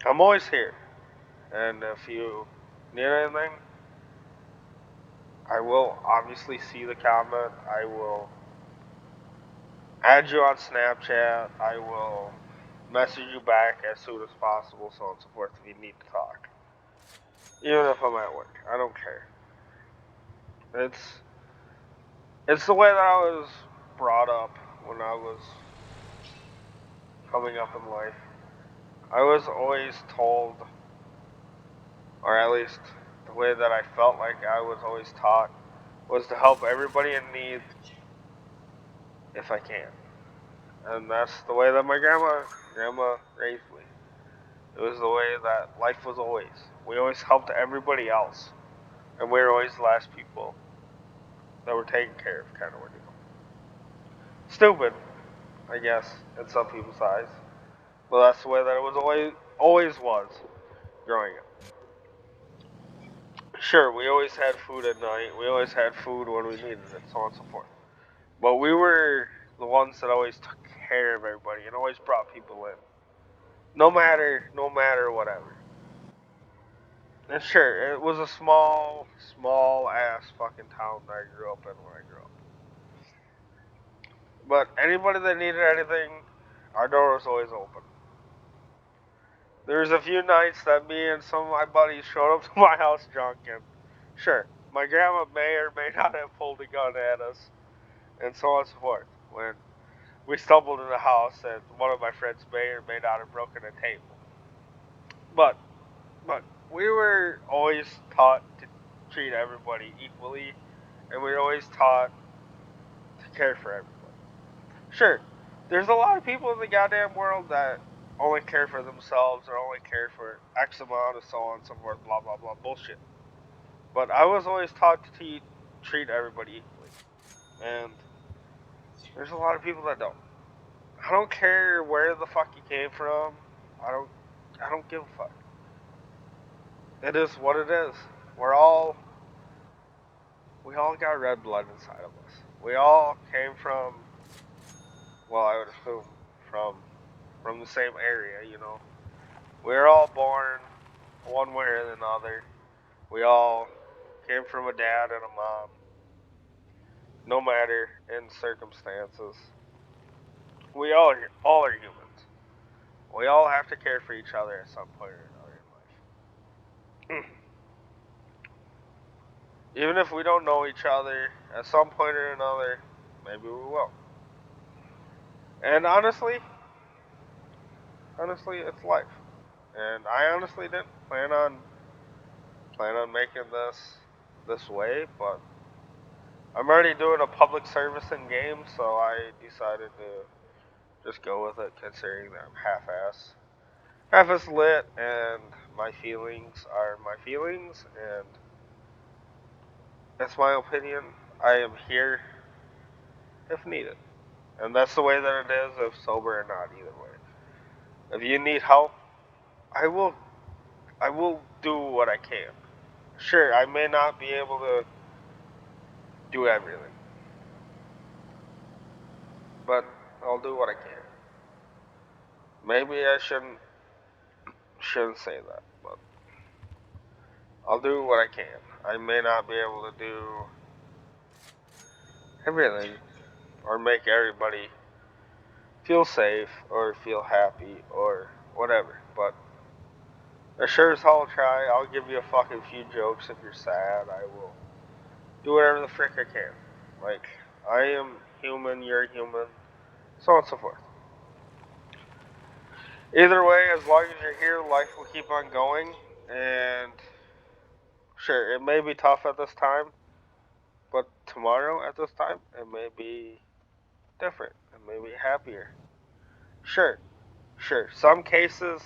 I'm always here. And if you need anything, I will obviously see the comment. I will add you on Snapchat. I will message you back as soon as possible, so on and so forth, if you need to talk. Even if I'm at work. I don't care. It's the way that I was brought up when I was coming up in life. I was always told, or at least the way that I felt like I was always taught, was to help everybody in need if I can. And that's the way that my grandma raised me. It was the way that life was always. We always helped everybody else. And we were always the last people that were taken care of, kind of ordeal. Stupid, I guess, in some people's eyes. But that's the way that it was always was growing up. Sure, we always had food at night. We always had food when we needed it, so on and so forth. But we were the ones that always took care of everybody and always brought people in. No matter whatever. And sure, it was a small ass fucking town that I grew up in when I grew up. But anybody that needed anything, our door was always open. There was a few nights that me and some of my buddies showed up to my house drunk, and sure, my grandma may or may not have pulled a gun at us, and so on and so forth. When we stumbled in the house, and one of my friends may or may not have broken a table. But we were always taught to treat everybody equally, and we were always taught to care for everybody. Sure, there's a lot of people in the goddamn world that only care for themselves or only care for X amount of so on and so forth, blah blah blah bullshit. But I was always taught to treat everybody equally, and there's a lot of people that don't. I don't care where the fuck you came from. I don't. I don't give a fuck. It is what it is. We're all. We all got red blood inside of us. We all came from. Well, I would assume from the same area, you know. We're all born one way or another. We all came from a dad and a mom. No matter in circumstances, we all are humans. We all have to care for each other at some point or another in life. Even if we don't know each other, at some point or another, maybe we will. And honestly, it's life. And I honestly didn't plan on making this way, but I'm already doing a public service in game, so I decided to just go with it, considering that I'm half-ass lit, and my feelings are my feelings, and that's my opinion. I am here if needed, and that's the way that it is, if sober or not. Either way, if you need help, I will I will do what I can. Sure, I may not be able to do everything, but I'll do what I can. Maybe I shouldn't say that, but I'll do what I can. I may not be able to do everything or make everybody feel safe or feel happy or whatever, but I sure as hell try. I'll give you a fucking few jokes if you're sad. I will do whatever the frick I can. Like, I am human, you're human, so on and so forth. Either way, as long as you're here, life will keep on going, and sure, it may be tough at this time, but tomorrow at this time, it may be different. It may be happier. Sure, sure. Some cases,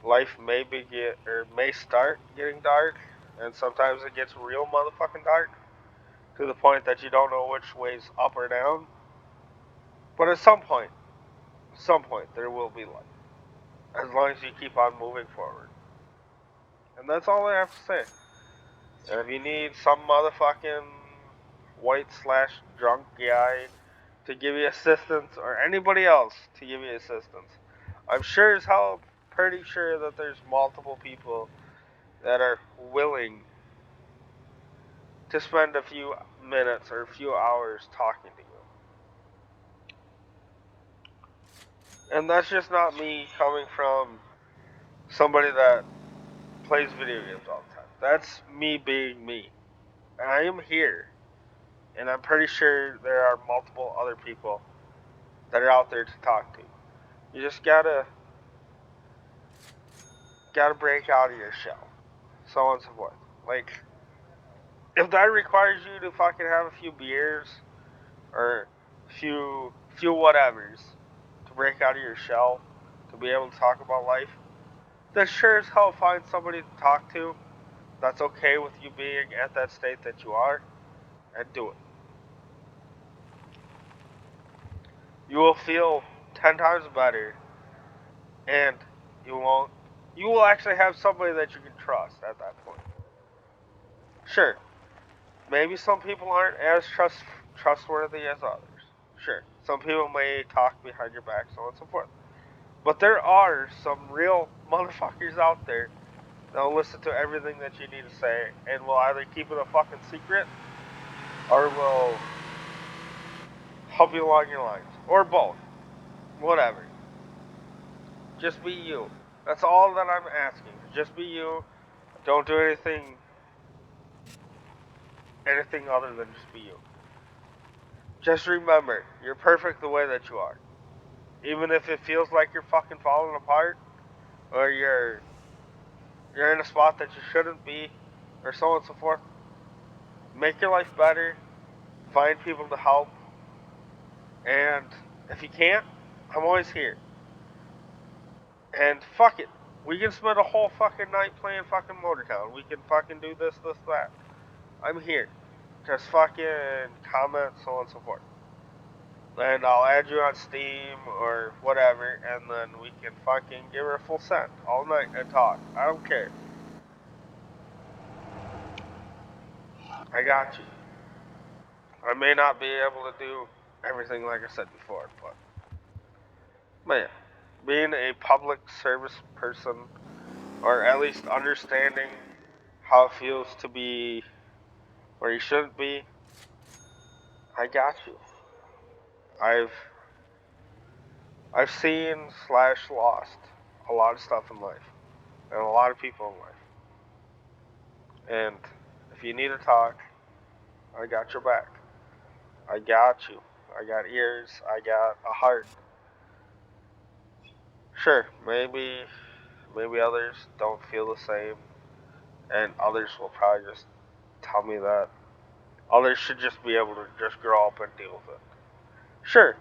life may may start getting dark, and sometimes it gets real motherfucking dark to the point that you don't know which way's up or down. But at some point, there will be light, as long as you keep on moving forward. And that's all I have to say. And if you need some motherfucking white slash drunk guy to give you assistance, or anybody else to give you assistance, I'm sure as hell pretty sure that there's multiple people that are willing to spend a few minutes or a few hours talking to you. And that's just not me coming from somebody that plays video games all the time. That's me being me. And I am here. And I'm pretty sure there are multiple other people that are out there to talk to. You just gotta break out of your shell. So on and so forth. Like, if that requires you to fucking have a few beers or few whatevers to break out of your shell to be able to talk about life, then sure as hell find somebody to talk to that's okay with you being at that state that you are, and do it. You will feel 10 times better, and you won't. You will actually have somebody that you can trust at that point. Sure, maybe some people aren't as trustworthy as others. Sure, some people may talk behind your back, so on and so forth. But there are some real motherfuckers out there that'll listen to everything that you need to say and will either keep it a fucking secret or will help you along your lines. Or both. Whatever. Just be you. That's all that I'm asking. Just be you. Don't do anything other than just be you. Just remember, you're perfect the way that you are. Even if it feels like you're fucking falling apart, or you're in a spot that you shouldn't be, or so on and so forth. Make your life better. Find people to help. And if you can't, I'm always here. And fuck it. We can spend a whole fucking night playing fucking Motortown. We can fucking do this, that. I'm here. Just fucking comment, so on and so forth. And I'll add you on Steam or whatever, and then we can fucking give her a full send all night and talk. I don't care. I got you. I may not be able to do everything like I said before, but man, being a public service person, or at least understanding how it feels to be where you shouldn't be, I got you. I've I've seen slash lost a lot of stuff in life and a lot of people in life. And if you need to talk, I got your back. I got you. I got ears, I got a heart. Sure, maybe others don't feel the same, and others will probably just tell me that others should just be able to just grow up and deal with it. Sure,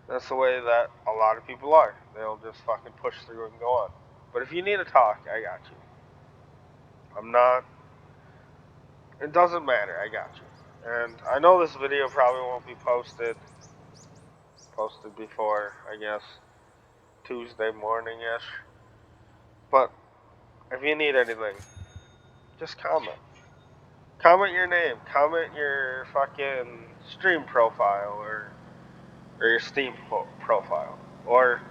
that's the way that a lot of people are. They'll just fucking push through and go on. But if you need to talk, I got you. I'm not. It doesn't matter. I got you. And I know this video probably won't be posted before, I guess, Tuesday morning ish. But if you need anything, just comment. Comment your name. Comment your fucking stream profile or your Steam profile or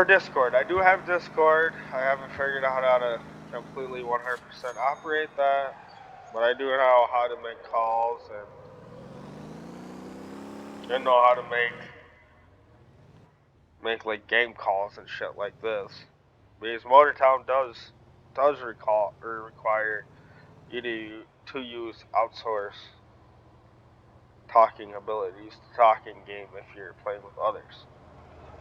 Discord. I do have Discord. I haven't figured out how to completely 100% operate that, but I do know how to make calls and know how to make like game calls and shit like this. Because Motortown does require you to use outsource talking abilities to talking game if you're playing with others.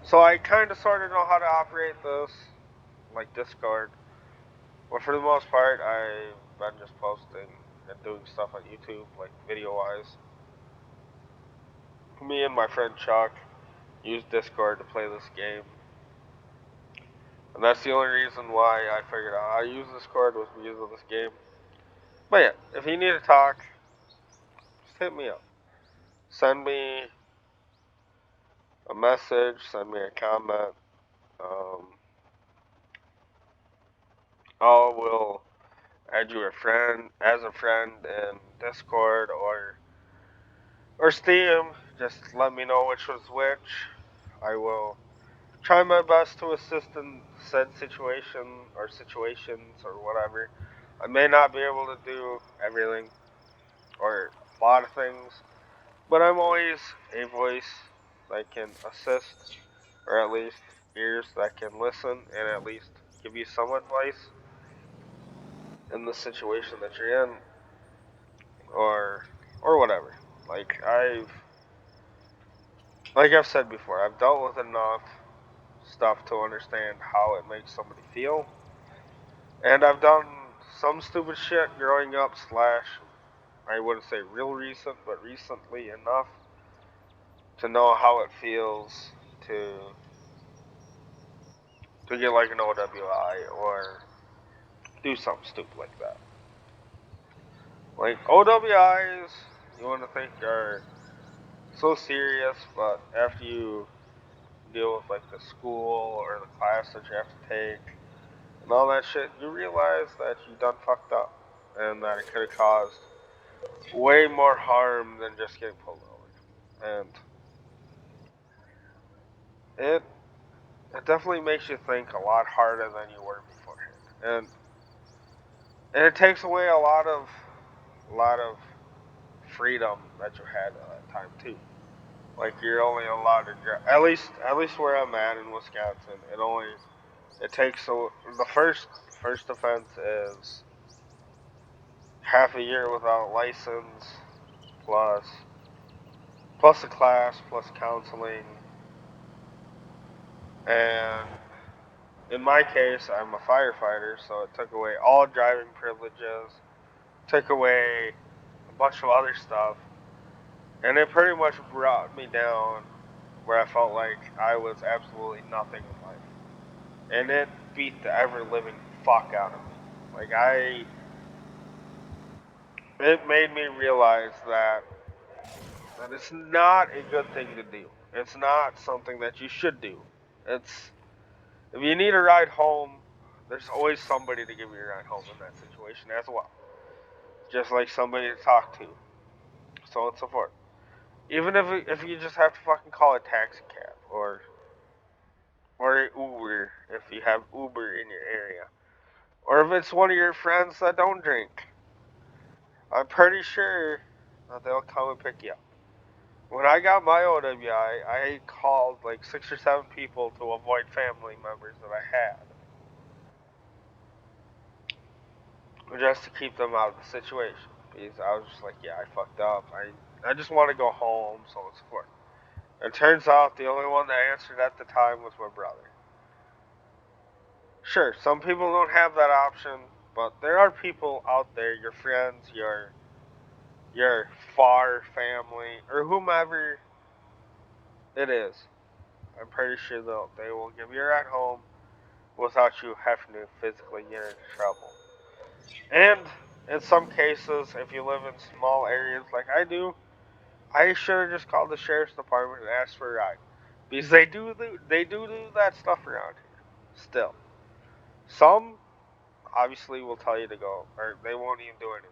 So I kind of sort of know how to operate this, like Discord. But for the most part, I've been just posting and doing stuff on YouTube, like video-wise. Me and my friend Chuck use Discord to play this game. And that's the only reason why I figured out how to use Discord was because of this game. But yeah, if you need to talk, just hit me up. Send me a message, send me a comment. I will add you as a friend in Discord or Steam. Just let me know which was which. I will try my best to assist in said situation or situations or whatever. I may not be able to do everything or a lot of things, but I'm always a voice that can assist, or at least ears that can listen and at least give you some advice in the situation that you're in, or whatever. Like I've said before, I've dealt with enough stuff to understand how it makes somebody feel, and I've done some stupid shit growing up. Slash, I wouldn't say real recent, but recently enough to know how it feels to to get like an OWI or do something stupid like that. Like OWIs, you want to think are so serious, but after you deal with like the school or the class that you have to take and all that shit, you realize that you done fucked up and that it could have caused way more harm than just getting pulled over. And it it definitely makes you think a lot harder than you were beforehand. And it takes away a lot of freedom that you had at that time too. Like you're only allowed to drive. At least where I'm at in Wisconsin, it takes the first offense is half a year without license plus plus a class plus counseling, and in my case I'm a firefighter, so it took away all driving privileges, took away a bunch of other stuff, and it pretty much brought me down where I felt like I was absolutely nothing in life. And it beat the ever living fuck out of me. Like it made me realize that it's not a good thing to do. It's not something that you should do. It's if you need a ride home, there's always somebody to give you a ride home in that situation as well. Just like somebody to talk to, so on and so forth. Even if you just have to fucking call a taxi cab or Uber if you have Uber in your area. Or if it's one of your friends that don't drink. I'm pretty sure that they'll come and pick you up. When I got my OWI, I called like 6 or 7 people to avoid family members that I had. Just to keep them out of the situation. Because I was just like, yeah, I fucked up. I just want to go home, so on and so forth. It turns out the only one that answered at the time was my brother. Sure, some people don't have that option, but there are people out there, your friends, your far family, or whomever it is. I'm pretty sure they will give you a ride home without you having to physically get into trouble. And in some cases, if you live in small areas like I do, I should have just called the sheriff's department and asked for a ride, because they do that stuff around here. Still, some obviously will tell you to go, or they won't even do anything.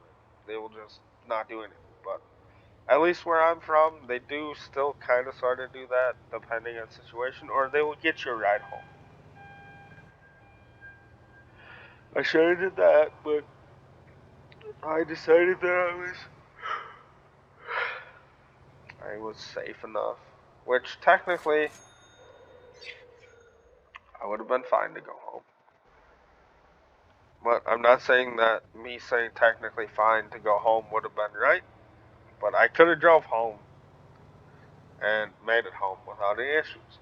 They will just not do anything. But at least where I'm from, they do still kind of sort of do that, depending on the situation, or they will get you a ride home. I should have did that, but I decided that I was safe enough, which technically I would have been fine to go home. But I'm not saying that me saying technically fine to go home would have been right, but I could have drove home and made it home without any issues.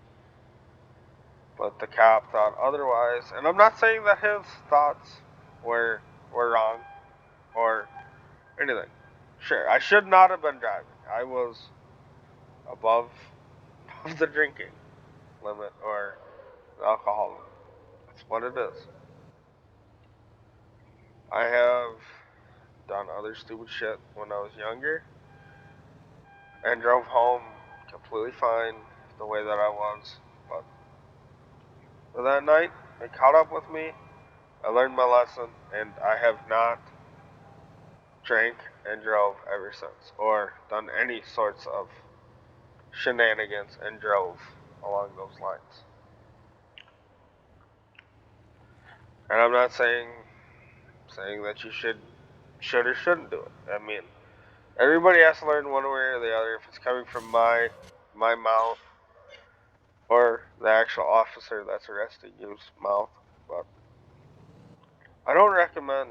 But the cop thought otherwise, and I'm not saying that his thoughts were wrong or anything. Sure, I should not have been driving. I was above the drinking limit or the alcohol limit. That's what it is. I have done other stupid shit when I was younger and drove home completely fine the way that I was. But that night, it caught up with me. I learned my lesson, and I have not drank and drove ever since, or done any sorts of shenanigans and drove along those lines. And I'm not saying that you should or shouldn't do it. I mean, everybody has to learn one way or the other if it's coming from my mouth or the actual officer that's arresting you's mouth. But I don't recommend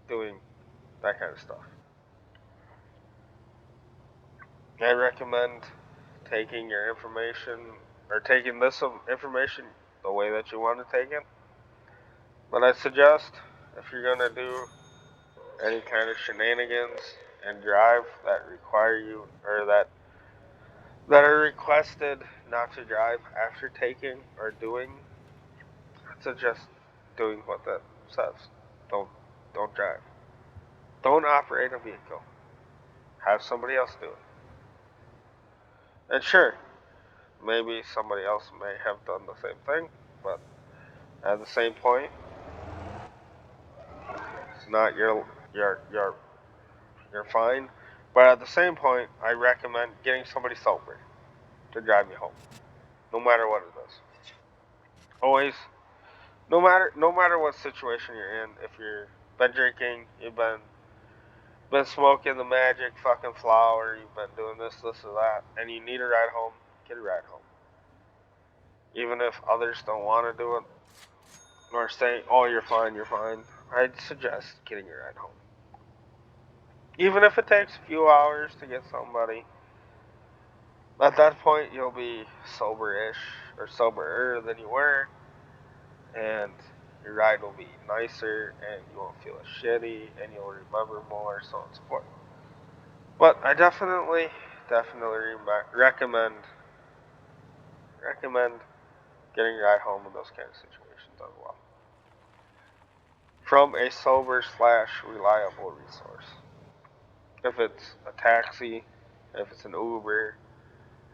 doing that kind of stuff. I recommend taking your information or taking this information the way that you want to take it. But I suggest if you're gonna do any kind of shenanigans and drive that require you or that are requested not to drive after taking or doing, I suggest doing what that says. Don't don't drive. Don't operate a vehicle. Have somebody else do it. And sure, maybe somebody else may have done the same thing, but at the same point, it's not you're fine. But at the same point, I recommend getting somebody sober to drive you home, no matter what it is. Always, no matter what situation you're in. If you've been drinking, you've been smoking the magic fucking flower, you've been doing this or that, and you need a ride home, get a ride home. Even if others don't want to do it or say, "Oh, you're fine," I'd suggest getting a ride home. Even if it takes a few hours to get somebody, at that point you'll be sober-ish or soberer than you were, and your ride will be nicer, and you won't feel as shitty, and you'll remember more, so on and so forth. But I definitely recommend getting a ride home in those kind of situations as well, from a sober slash reliable resource. If it's a taxi, if it's an Uber,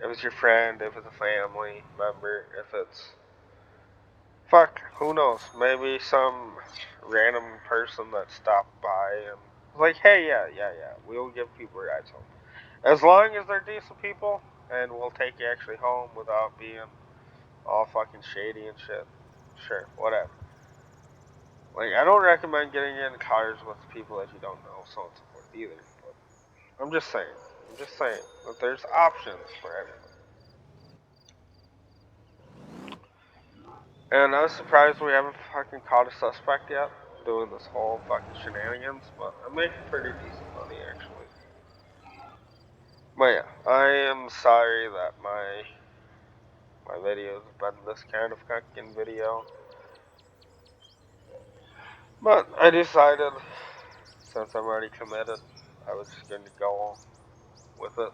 if it's your friend, if it's a family member, if it's fuck, who knows? Maybe some random person that stopped by and was like, hey, yeah, we'll give people rides home. As long as they're decent people and we'll take you actually home without being all fucking shady and shit. Sure, whatever. Like, I don't recommend getting in cars with people that you don't know, so on and so forth either. But I'm just saying. I'm just saying that there's options for everything. And I was surprised we haven't fucking caught a suspect yet doing this whole fucking shenanigans, but I'm making pretty decent money actually. But yeah, I am sorry that my videos have been this kind of fucking video. But I decided, since I'm already committed, I was just going to go with it.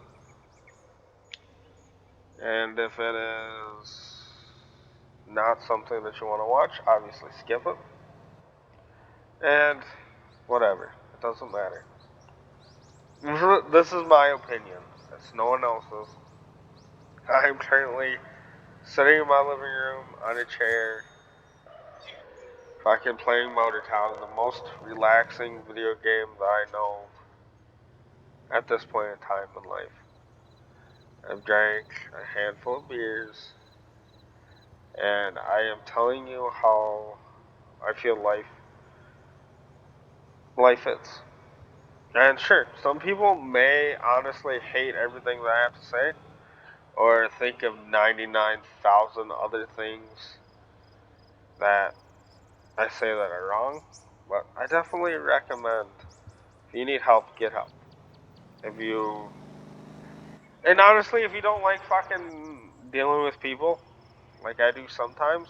And if it is not something that you want to watch, obviously skip it. And whatever, it doesn't matter. This is my opinion. It's no one else's. I'm currently sitting in my living room on a chair, fucking playing Motor Town, the most relaxing video game that I know at this point in time in life. I've drank a handful of beers, and I am telling you how I feel life is. And sure, some people may honestly hate everything that I have to say, or think of 99,000 other things that I say that are wrong, but I definitely recommend if you need help, get help. If you, and honestly, if you don't like fucking dealing with people, like I do sometimes,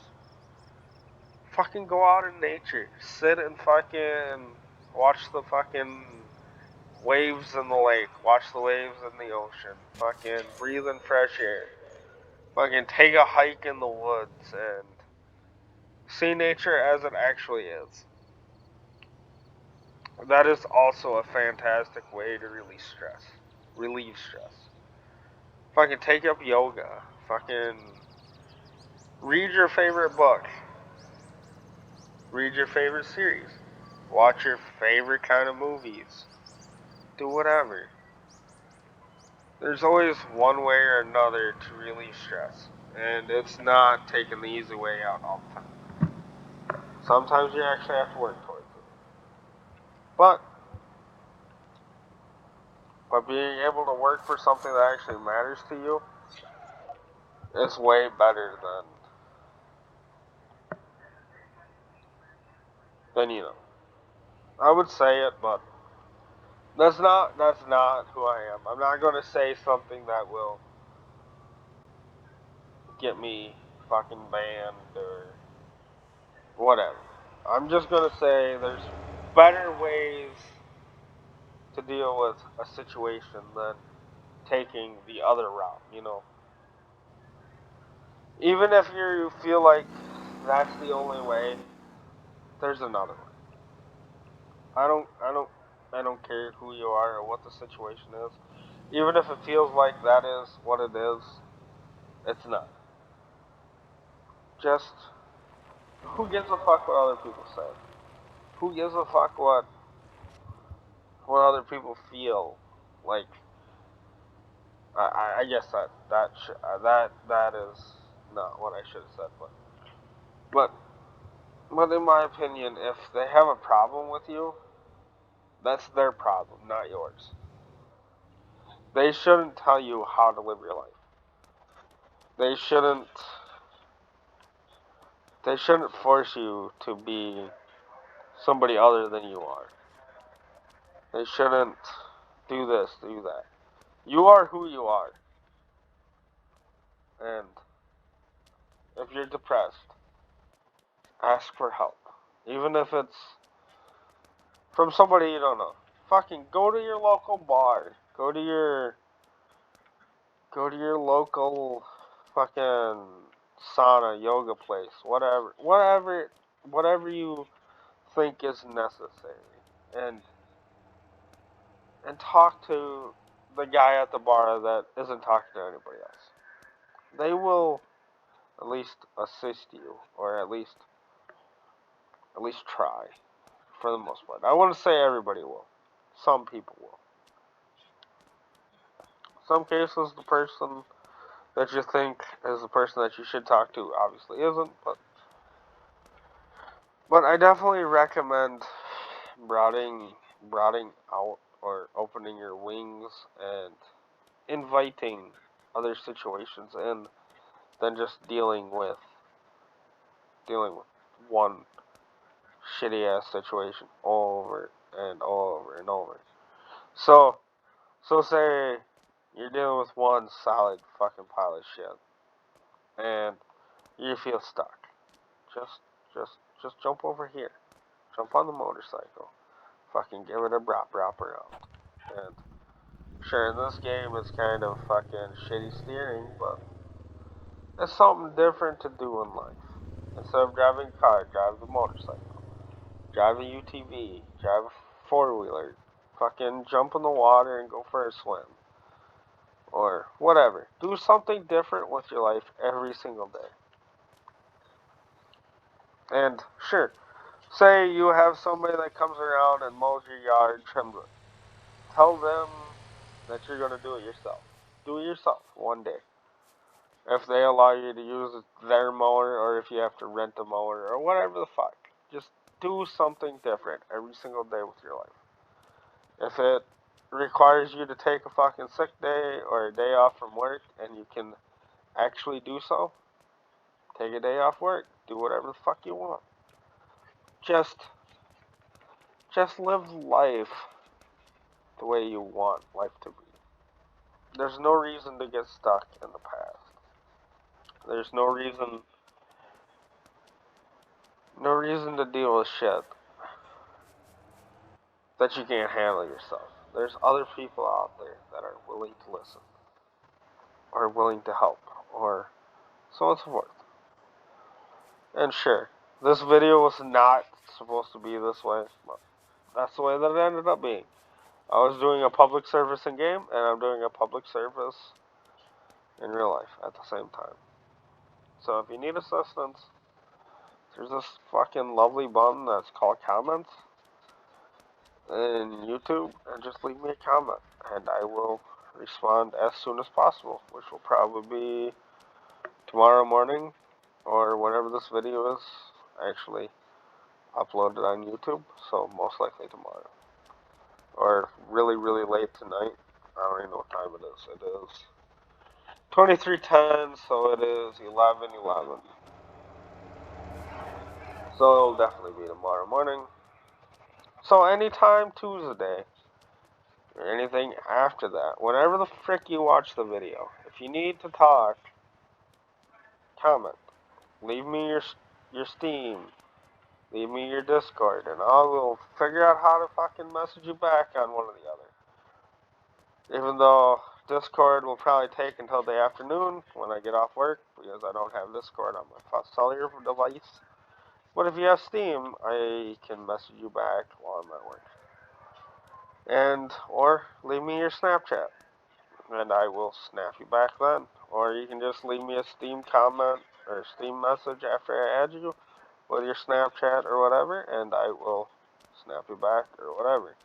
fucking go out in nature. Sit and fucking watch the fucking waves in the lake. Watch the waves in the ocean. Fucking breathe in fresh air. Fucking take a hike in the woods and see nature as it actually is. That is also a fantastic way to release stress. Relieve stress. Fucking take up yoga. Fucking read your favorite book. Read your favorite series. Watch your favorite kind of movies. Do whatever. There's always one way or another to relieve stress. And it's not taking the easy way out all the time. Sometimes you actually have to work towards it. But being able to work for something that actually matters to you is way better than you know. I would say it, but that's not who I am. I'm not gonna say something that will get me fucking banned or whatever. I'm just gonna say there's better ways to deal with a situation than taking the other route, you know. Even if you feel like that's the only way, there's another way. I don't care who you are or what the situation is. Even if it feels like that is what it is, it's not. Just who gives a fuck what other people say? Who gives a fuck what other people feel? Like I guess that is not what I should have said, but but in my opinion, if they have a problem with you, that's their problem, not yours. They shouldn't tell you how to live your life. They shouldn't they shouldn't force you to be somebody other than you are. They shouldn't do this, do that. You are who you are. And if you're depressed, ask for help. Even if it's from somebody you don't know. Fucking go to your local bar. Go to your local fucking sauna, yoga place, whatever you think is necessary. And and talk to the guy at the bar that isn't talking to anybody else. They will at least assist you, or at least try, for the most part. I wouldn't say everybody will. Some people will. Some cases, the person that you think is the person that you should talk to obviously isn't, but I definitely recommend broadening out or opening your wings and inviting other situations in than just dealing with one shitty ass situation over and over and over. So say You're dealing with one solid fucking pile of shit, and you feel stuck. Just, just jump over here. Jump on the motorcycle. Fucking give it a brop around. And sure, in this game it's kind of fucking shitty steering, but it's something different to do in life. Instead of driving a car, drive the motorcycle. Drive a UTV. Drive a four-wheeler. Fucking jump in the water and go for a swim. Or whatever. Do something different with your life every single day. And sure, say you have somebody that comes around and mows your yard, trims it. Tell them that you're going to do it yourself. Do it yourself one day. If they allow you to use their mower, or if you have to rent a mower, or whatever the fuck. Just do something different every single day with your life. If it requires you to take a fucking sick day or a day off from work and you can actually do so, take a day off work. Do whatever the fuck you want. Just live life the way you want life to be. There's no reason to get stuck in the past. There's no reason to deal with shit that you can't handle yourself. There's other people out there that are willing to listen, or willing to help, or so on and so forth. And sure, this video was not supposed to be this way, but that's the way that it ended up being. I was doing a public service in game, and I'm doing a public service in real life at the same time. So if you need assistance, there's this fucking lovely button that's called comments in YouTube, and just leave me a comment, and I will respond as soon as possible, which will probably be tomorrow morning, or whenever this video is actually uploaded on YouTube, so most likely tomorrow. Or really, really late tonight. I don't even know what time it is. It is 23:10, so it is 11:11. So it'll definitely be tomorrow morning. So anytime Tuesday, or anything after that, whenever the frick you watch the video, if you need to talk, comment. Leave me your Steam. Leave me your Discord, and I will figure out how to fucking message you back on one or the other. Even though Discord will probably take until the afternoon when I get off work, because I don't have Discord on my cellular device. But if you have Steam, I can message you back while I'm at work. And, or leave me your Snapchat, and I will snap you back then. Or you can just leave me a Steam comment or Steam message after I add you with your Snapchat or whatever, and I will snap you back or whatever.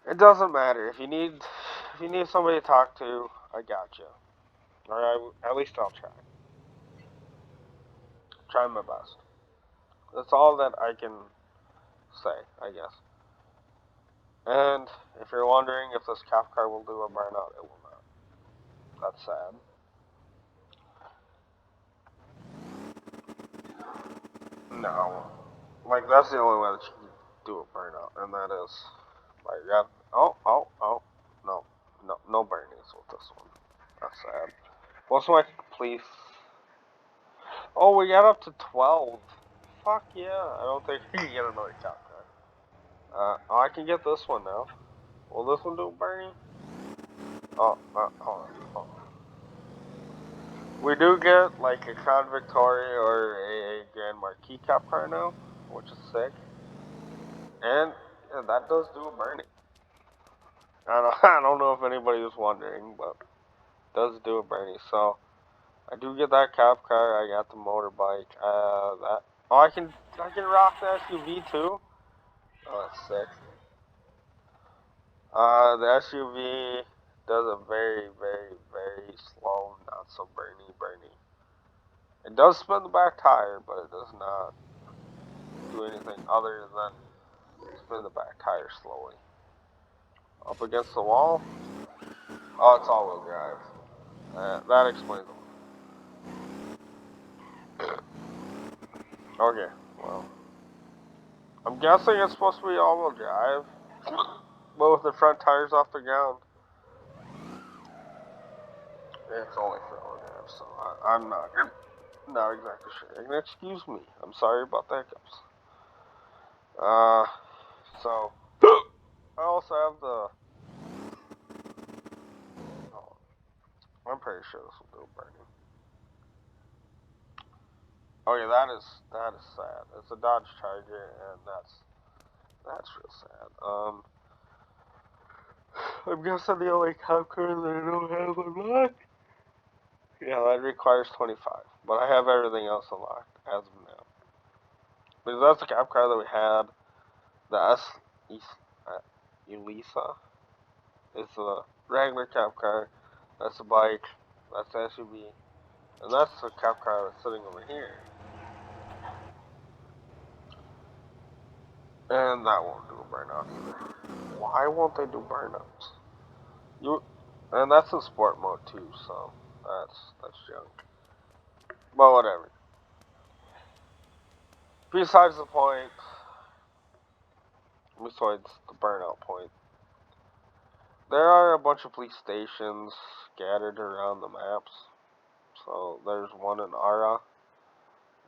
It doesn't matter. If you need somebody to talk to, I got you. Or at least I'll try. Try my best. That's all that I can say, I guess. And if you're wondering if this cop car will do a burnout, it will not. That's sad. No. Like, that's the only way that you can do a burnout, and that is by oh. No burnings with this one. That's sad. What's my police? Oh, we got up to 12. Fuck yeah. I don't think we can get another cop car. Oh, I can get this one now. Will this one do burning? Hold on. We do get like a Crown Victoria or a Grand Marquis cop car now, which is sick. And yeah, that does do a burning. I don't know if anybody was wondering, but it does do a burning. So I do get that cop car. I got the motorbike. That. Oh, I can rock the SUV too. Oh, that's sick. The SUV does a very, very, very slow, not so burny. It does spin the back tire, but it does not do anything other than spin the back tire slowly. Up against the wall? Oh, it's all-wheel drive. That explains it. Okay, well. I'm guessing it's supposed to be all-wheel drive, but with the front tires off the ground. It's only for autographs, so I'm not exactly sure. And excuse me, I'm sorry about the hiccups. Uh, so I also have the. Oh, I'm pretty sure this will do burning. Oh yeah, that is sad. It's a Dodge Charger, and that's real sad. I'm guessing the only cop car that I don't have unlocked. Yeah, that requires 25, but I have everything else unlocked as of now. Because that's the cop car that we had. The Elisa is a regular cop car. That's a bike. That's the SUV, and that's the cop car that's sitting over here. And that won't do a burnout either. Why won't they do burnouts? You, and that's in sport mode too, so that's junk. But whatever. Besides the point, besides the burnout point, there are a bunch of police stations scattered around the maps. So there's one in Ara.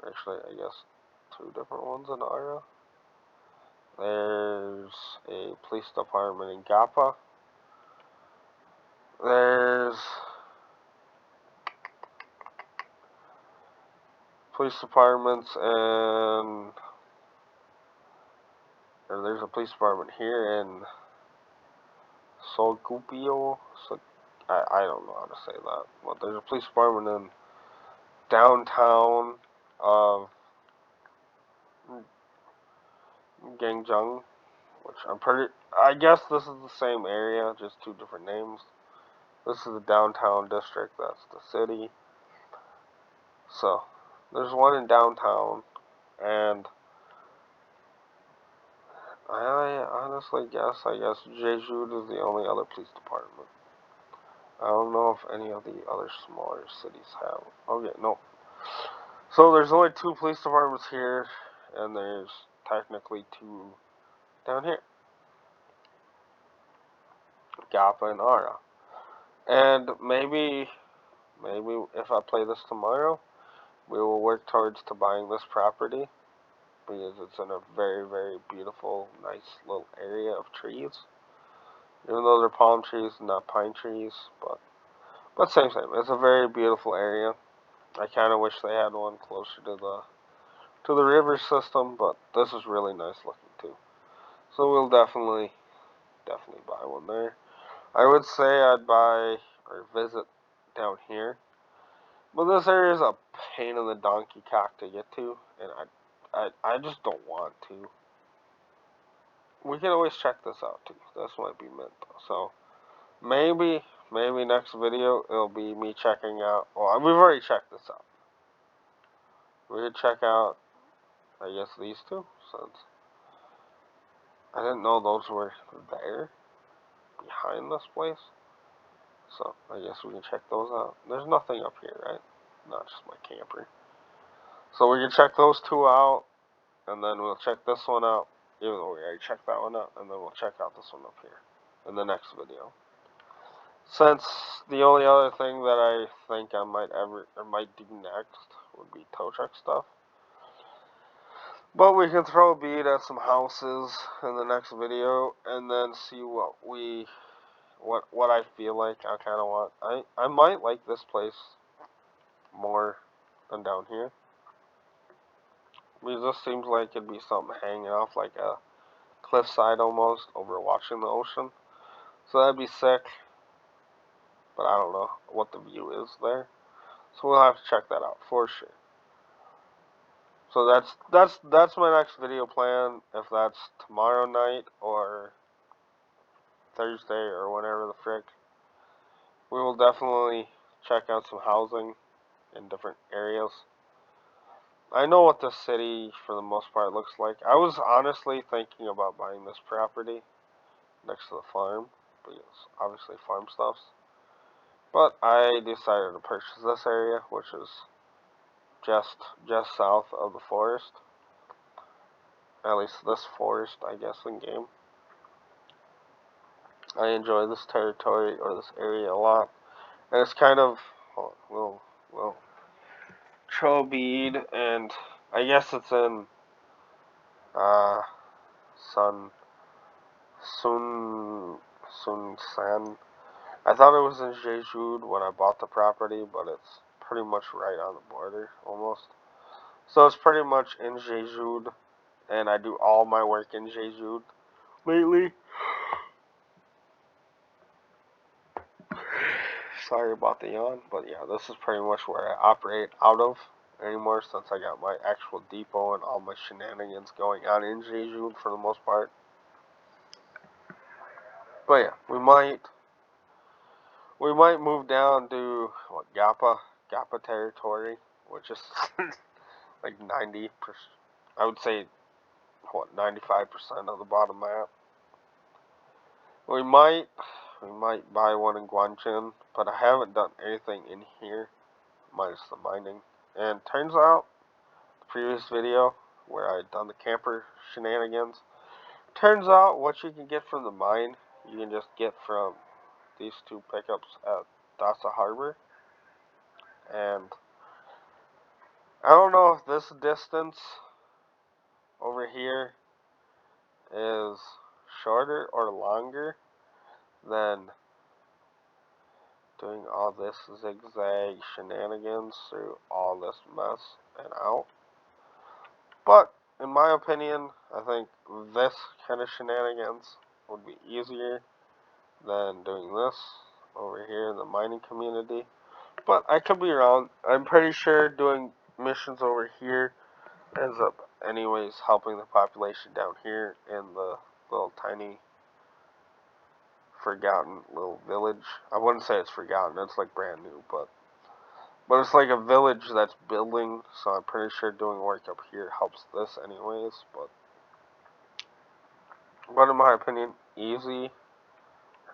Actually, I guess two different ones in Ara. There's a police department in Gapa. There's police departments and there's a police department here in Solcupio. So, I don't know how to say that, but there's a police department in downtown of Gangjung, which I guess this is the same area, just two different names. This is the downtown district, that's the city. So, there's one in downtown, and I honestly I guess Jeju is the only other police department. I don't know if any of the other smaller cities have. Okay, no. So there's only two police departments here, and there's technically two down here. Gapa and Ara. And maybe if I play this tomorrow, we will work towards to buying this property because it's in a very, very beautiful, nice little area of trees. Even though they're palm trees, not pine trees, but same. It's a very beautiful area. I kind of wish they had one closer to the river system, but this is really nice looking too. So we'll definitely buy one there. I would say I'd buy or visit down here, but this area is a pain in the donkey cock to get to, and I just don't want to. We can always check this out too. This might be mint though. So maybe next video it'll be me checking out. Well, we've already checked this out. We could check out, I guess, these two, since I didn't know those were there behind this place. So I guess we can check those out. There's nothing up here, right? Not just my camper. So we can check those two out, and then we'll check this one out. Even though we already checked that one out, and then we'll check out this one up here in the next video. Since the only other thing that I think I might do next would be tow truck stuff. But we can throw a bead at some houses in the next video, and then see what I feel like I kind of want. I might like this place more than down here. Because this seems like it'd be something hanging off like a cliffside almost, overwatching the ocean. So that'd be sick. But I don't know what the view is there. So we'll have to check that out for sure. So that's my next video plan. If that's tomorrow night or Thursday or whenever the frick, we will definitely check out some housing in different areas. I know what this city, for the most part, looks like. I was honestly thinking about buying this property next to the farm, because obviously farm stuffs. But I decided to purchase this area, which is just south of the forest. At least this forest, I guess, in game. I enjoy this territory or this area a lot. And it's kind of little Chobeed, and I guess it's in uh Sun Sun Sun San. I thought it was in Jeju when I bought the property, but it's pretty much right on the border almost. So it's pretty much in Jeju, and I do all my work in Jeju lately. Sorry about the yawn, but yeah, this is pretty much where I operate out of anymore since I got my actual depot and all my shenanigans going on in Jeju for the most part. But yeah, we might move down to what, Gapa territory, which is like 90%. I would say what, 95% of the bottom map. We might buy one in Guangzhou, but I haven't done anything in here minus the mining. And turns out, the previous video where I done the camper shenanigans, turns out what you can get from the mine, you can just get from these two pickups at Dasa Harbor. And I don't know if this distance over here is shorter or longer than doing all this zigzag shenanigans through all this mess and out. But in my opinion, I think this kind of shenanigans would be easier than doing this over here in the mining community. But I could be wrong. I'm pretty sure doing missions over here ends up anyways helping the population down here in the little tiny forgotten little village. I wouldn't say it's forgotten, it's like brand new, but it's like a village that's building, so I'm pretty sure doing work up here helps this anyways, but in my opinion, easy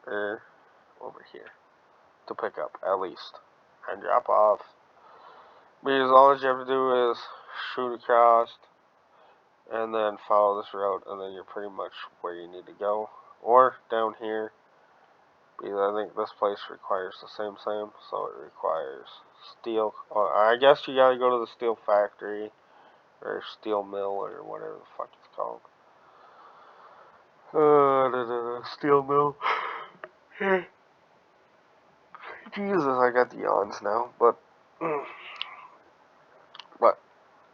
over here to pick up, at least, and drop off. Because all that you have to do is shoot across, and then follow this route, and then you're pretty much where you need to go. Or down here, because I think this place requires the same, so it requires steel. I guess you gotta go to the steel factory, or steel mill, or whatever the fuck it's called. Steel mill. Jesus, I got the yawns now, but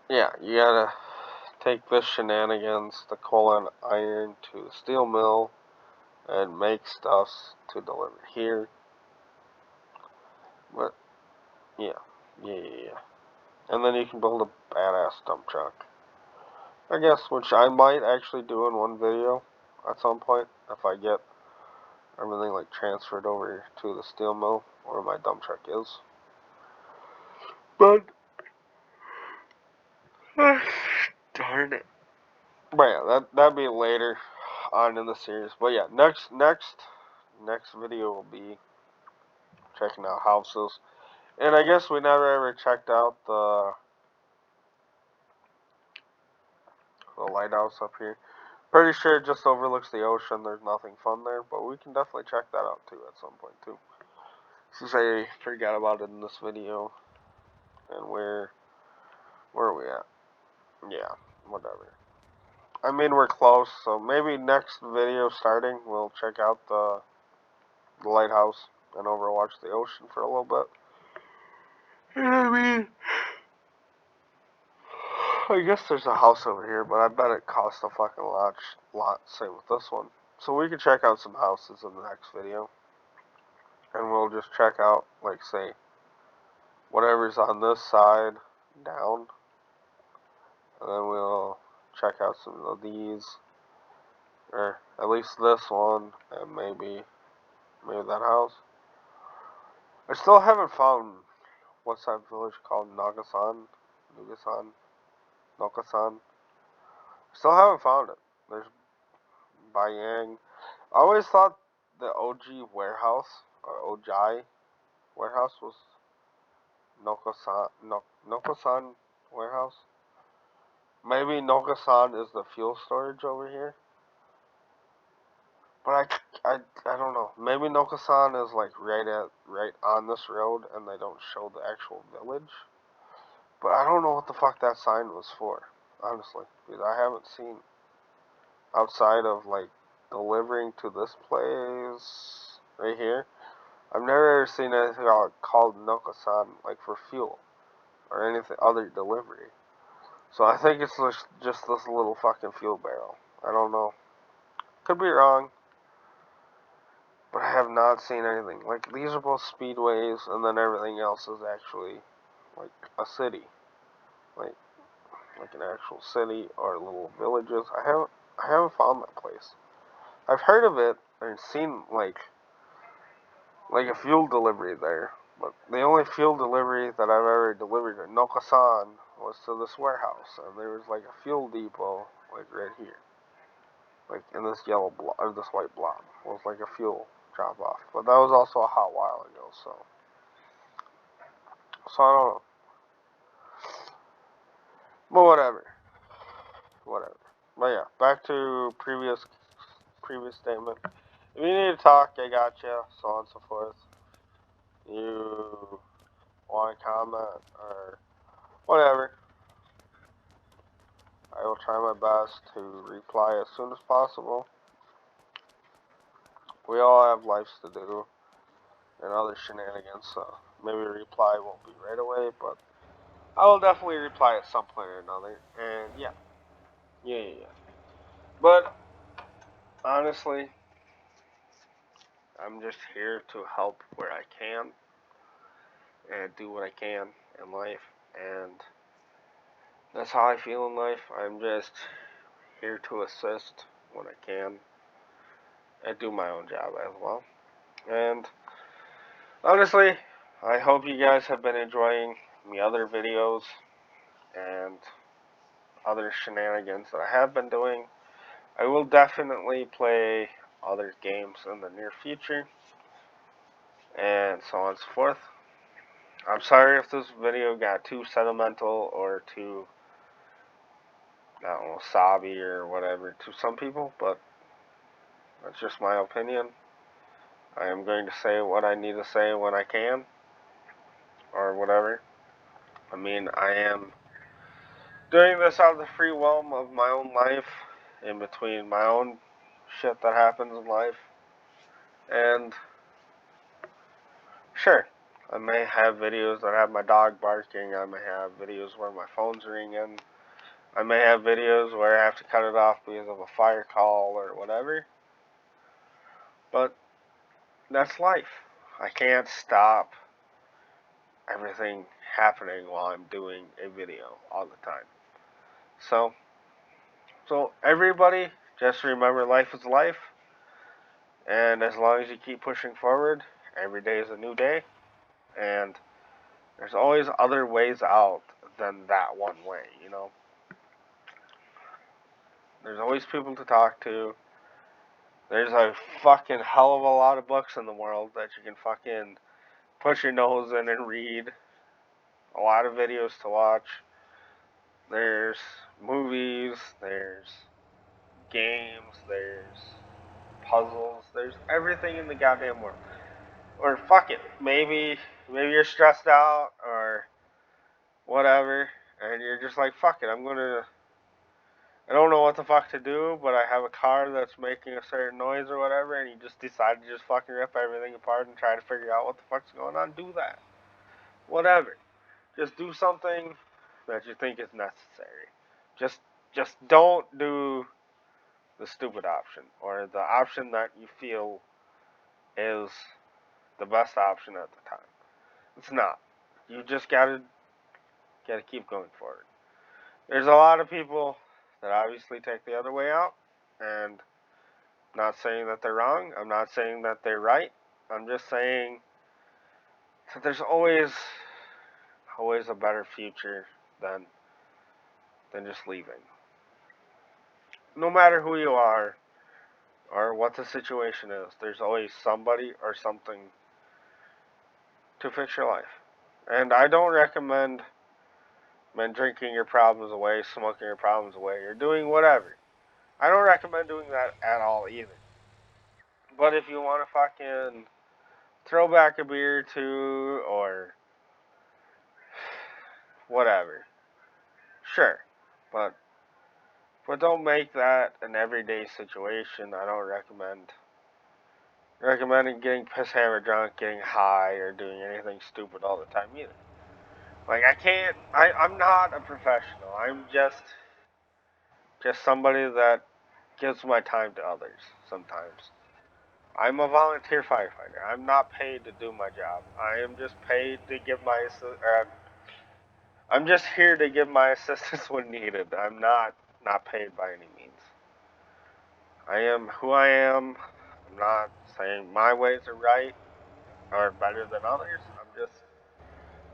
yeah, you gotta take this shenanigans, the coal and iron, to the steel mill and make stuffs to deliver here. But yeah. And then you can build a badass dump truck, I guess, which I might actually do in one video at some point if I get everything like transferred over to the steel mill where my dump truck is. But darn it. But yeah, that'd be later on in the series. But yeah, next video will be checking out houses. And I guess we never ever checked out the lighthouse up here. Pretty sure it just overlooks the ocean. There's nothing fun there, but we can definitely check that out too at some point too. Since I forgot about it in this video. And where are we at? Yeah, whatever. I mean, we're close, so maybe next video starting, we'll check out the lighthouse and overwatch the ocean for a little bit. And I mean, I guess there's a house over here, but I bet it costs a fucking lot. Same with this one. So we can check out some houses in the next video. And we'll just check out, like, say, whatever's on this side down. And then we'll check out some of these. Or at least this one. And maybe that house. I still haven't found, what's that village called? Nokasan? Still haven't found it. There's Bayang. I always thought the OG warehouse, or Ojai warehouse, was Nokosan warehouse. Maybe Nokosan is the fuel storage over here. But I don't know. Maybe Nokasan is like right on this road, and they don't show the actual village. But I don't know what the fuck that sign was for, honestly, because I haven't seen outside of like delivering to this place right here. I've never ever seen anything called Nokasan like for fuel or anything other delivery. So I think it's just this little fucking fuel barrel. I don't know. Could be wrong, but I have not seen anything. Like these are both speedways, and then everything else is actually like a city, like like an actual city or little villages. I haven't found that place. I've heard of it and seen like a fuel delivery there, but the only fuel delivery that I've ever delivered at Nokasan was to this warehouse, and there was like a fuel depot like right here, like in this yellow blob or this white blob. It was like a fuel drop off, but that was also a hot while ago. So I don't know, but whatever. But yeah, back to previous statement. If you need to talk, I got you. So on and so forth. You want to comment or whatever, I will try my best to reply as soon as possible. We all have lives to do and other shenanigans, so maybe a reply won't be right away, but I will definitely reply at some point or another. And yeah. But honestly, I'm just here to help where I can and do what I can in life, and that's how I feel in life. I'm just here to assist when I can and do my own job as well. And honestly, I hope you guys have been enjoying the other videos and other shenanigans that I have been doing. I will definitely play other games in the near future and so on and so forth. I'm sorry if this video got too sentimental or too, I don't know, sobby or whatever to some people, but that's just my opinion. I am going to say what I need to say when I can or whatever. I mean, I am doing this out of the free will of my own life, in between my own shit that happens in life. And sure, I may have videos that have my dog barking. I may have videos where my phone's ringing. I may have videos where I have to cut it off because of a fire call or whatever. But that's life. I can't stop everything happening while I'm doing a video all the time. So, so everybody, just remember life is life. And as long as you keep pushing forward, every day is a new day. And there's always other ways out than that one way, you know? There's always people to talk to. There's a fucking hell of a lot of books in the world that you can fucking put your nose in and read. A lot of videos to watch. There's movies, there's games, there's puzzles, there's everything in the goddamn world. Or fuck it, maybe you're stressed out or whatever, and you're just like, fuck it, I don't know what the fuck to do, but I have a car that's making a certain noise or whatever, and you just decide to just fucking rip everything apart and try to figure out what the fuck's going on, do that. Whatever. Just do something that you think is necessary. Just just don't do the stupid option or the option that you feel is the best option at the time. It's not. You just gotta keep going forward. There's a lot of people that obviously take the other way out, and I'm not saying that they're wrong. I'm not saying that they're right. I'm just saying that there's always a better future than just leaving. No matter who you are or what the situation is, there's always somebody or something to fix your life. And I don't recommend men drinking your problems away, smoking your problems away, or doing whatever. I don't recommend doing that at all either. But if you want to fucking throw back a beer or two or whatever, sure. But don't make that an everyday situation. I don't recommending getting piss hammered drunk, getting high, or doing anything stupid all the time either. Like I can't. I'm not a professional. I'm just somebody that gives my time to others sometimes. I'm a volunteer firefighter. I'm not paid to do my job. I am just paid to give my I'm just here to give my assistance when needed. I'm not paid by any means. I am who I am. I'm not saying my ways are right or better than others. I'm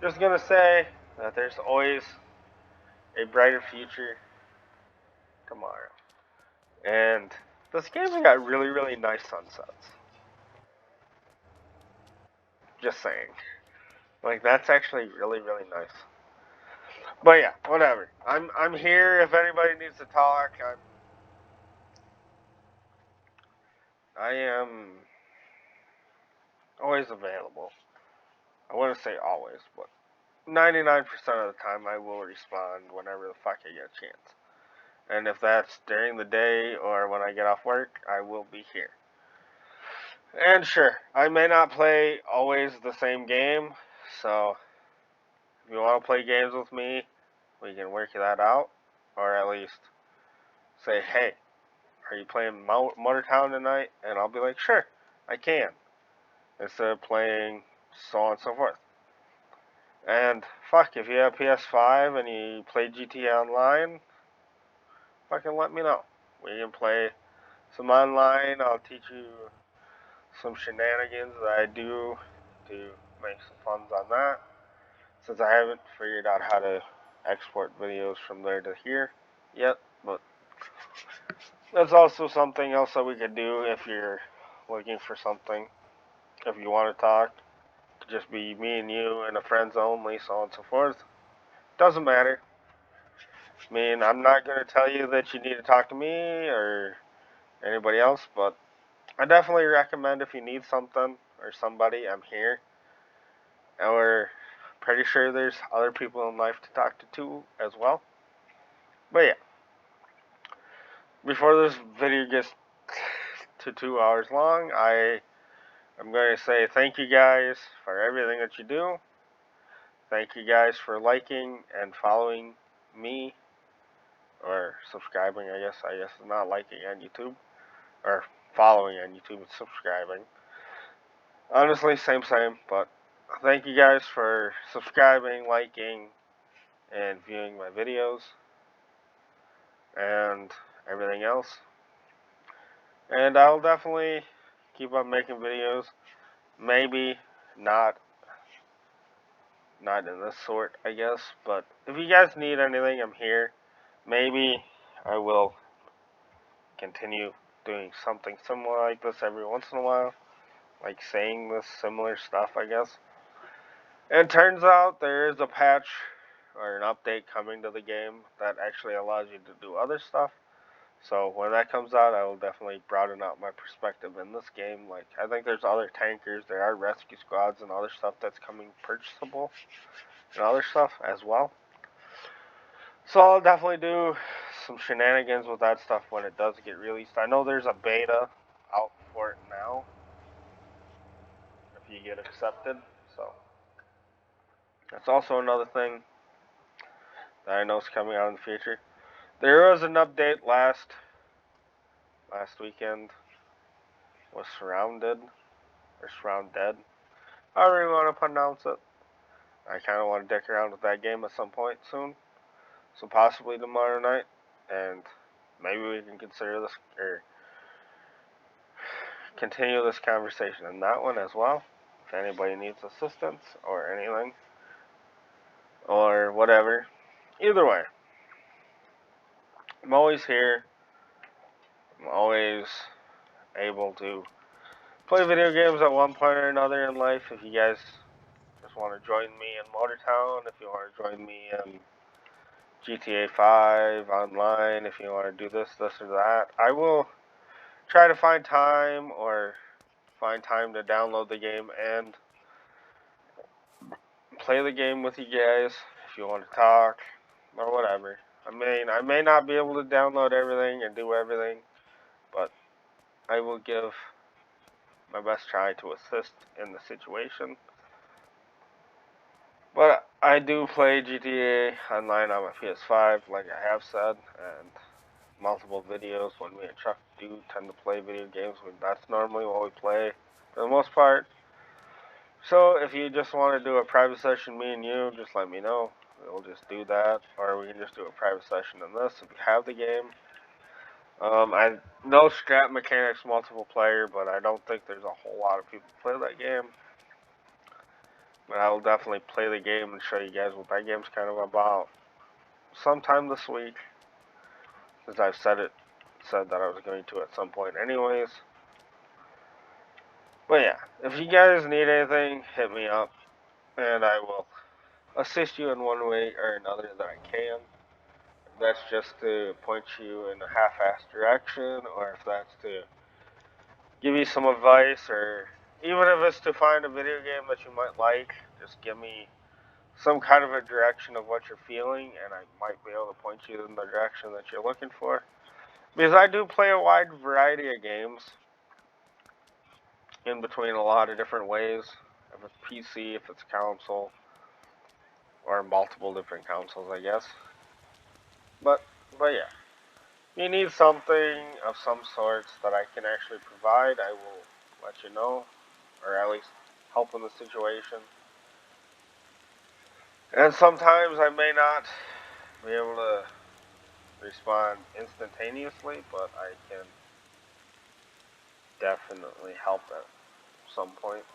just gonna say that there's always a brighter future tomorrow. And this game's got really nice sunsets. Just saying. Like that's actually really nice. But yeah, whatever. I'm here if anybody needs to talk. I am always available. I wouldn't say always, but 99% of the time I will respond whenever the fuck I get a chance. And if that's during the day or when I get off work, I will be here. And sure, I may not play always the same game, so if you want to play games with me, we can work that out. Or at least say, hey, are you playing Motortown tonight? And I'll be like, sure, I can. Instead of playing so on and so forth. And fuck, if you have PS5 and you play GTA Online, fucking let me know. We can play some online. I'll teach you some shenanigans that I do to make some funds on that. Since I haven't figured out how to export videos from there to here yet, but that's also something else that we could do if you're looking for something. If you want to talk, just be me and you and a friends only, so on and so forth. Doesn't matter. I mean, I'm not going to tell you that you need to talk to me or anybody else, but I definitely recommend if you need something or somebody, I'm here. Or pretty sure there's other people in life to talk to too as well. But yeah, before this video gets to 2 hours long, I'm going to say thank you guys for everything that you do. Thank you guys for liking and following me or subscribing. I guess not liking on YouTube or following on YouTube and subscribing. Honestly, same, but thank you guys for subscribing, liking, and viewing my videos and everything else. And I'll definitely keep on making videos. Maybe not in this sort, I guess, but if you guys need anything, I'm here. Maybe I will continue doing something similar like this every once in a while, like saying this similar stuff, I guess. And it turns out there is a patch or an update coming to the game that actually allows you to do other stuff. So when that comes out, I will definitely broaden out my perspective in this game. Like, I think there's other tankers, there are rescue squads and other stuff that's coming purchasable and other stuff as well. So I'll definitely do some shenanigans with that stuff when it does get released. I know there's a beta out for it now if you get accepted. So that's also another thing that I know is coming out in the future. There was an update last weekend. Was Surrounded or Surrounded, however you want to pronounce it. I kind of want to dick around with that game at some point soon, so possibly tomorrow night, and maybe we can consider this or continue this conversation in that one as well. If anybody needs assistance or anything or whatever, either way, I'm always here. I'm always able to play video games at one point or another in life. If you guys just want to join me in Motortown, if you want to join me in GTA 5 online, if you want to do this or that, I will try to find time or find time to download the game and play the game with you guys if you want to talk or whatever. I may not be able to download everything and do everything, but I will give my best try to assist in the situation. But I do play GTA Online on my PS5, like I have said, and multiple videos when me and Chuck do tend to play video games. That's normally what we play for the most part. So if you just want to do a private session, me and you, just let me know. We'll just do that, or we can just do a private session in this if you have the game. I know Scrap Mechanics multiple player, but I don't think there's a whole lot of people play that game. But I will definitely play the game and show you guys what that game's kind of about sometime this week, since I've said that I was going to at some point anyways. But yeah, if you guys need anything, hit me up, and I will assist you in one way or another that I can. If that's just to point you in a half-assed direction, or if that's to give you some advice, or even if it's to find a video game that you might like, just give me some kind of a direction of what you're feeling, and I might be able to point you in the direction that you're looking for. Because I do play a wide variety of games in between a lot of different ways. If it's PC, if it's console, or multiple different consoles, I guess. But yeah. If you need something of some sorts that I can actually provide, I will let you know, or at least help in the situation. And sometimes I may not be able to respond instantaneously, but I can definitely help at some point.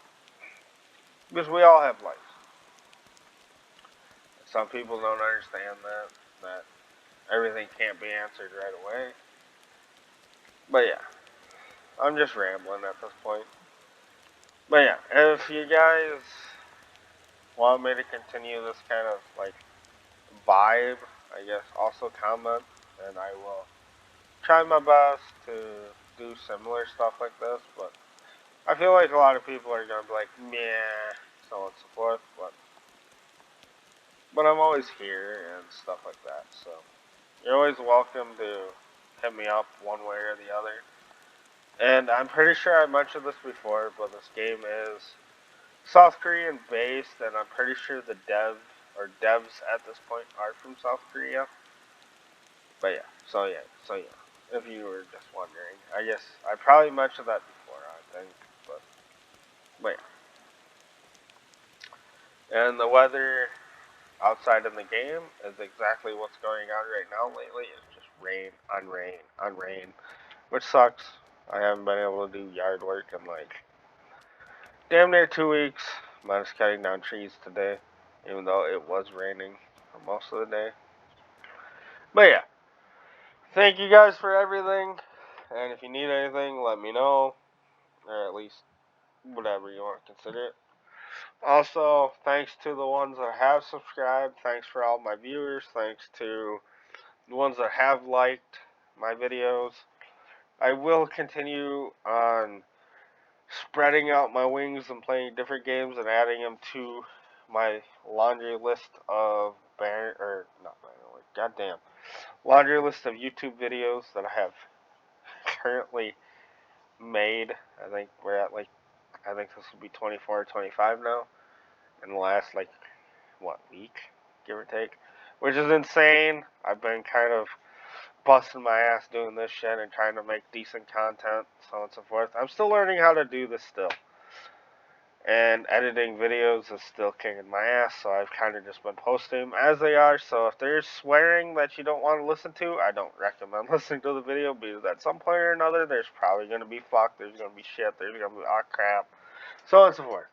Because we all have lives. Some people don't understand that everything can't be answered right away. But yeah, I'm just rambling at this point. But yeah, if you guys want me to continue this kind of like vibe, I guess also comment, and I will try my best to do similar stuff like this. But I feel like a lot of people are gonna be like, meh, so on and so forth. But I'm always here and stuff like that. So you're always welcome to hit me up one way or the other. And I'm pretty sure I mentioned this before, but this game is South Korean based, and I'm pretty sure the devs at this point are from South Korea. But yeah, so yeah. If you were just wondering, I guess I probably mentioned that before, I think, but yeah. And the weather outside in the game is exactly what's going on right now lately. It's just rain on rain on rain, which sucks. I haven't been able to do yard work in like damn near 2 weeks. Minus cutting down trees today, even though it was raining for most of the day. But yeah, thank you guys for everything. And if you need anything, let me know, or at least whatever you want to consider it. Also, thanks to the ones that have subscribed. Thanks for all my viewers. Thanks to the ones that have liked my videos. I will continue on spreading out my wings and playing different games and adding them to my laundry list of laundry list of YouTube videos that I have currently made. I think we're at I think this will be 24 or 25 now in the last week, give or take, which is insane. I've been kind of busting my ass doing this shit and trying to make decent content, so on and so forth. I'm still learning how to do this still. And editing videos is still kicking my ass, so I've kind of just been posting them as they are. So if there's swearing that you don't want to listen to, I don't recommend listening to the video, because at some point or another, there's probably going to be fuck, there's going to be shit, there's going to be crap, so on and so forth.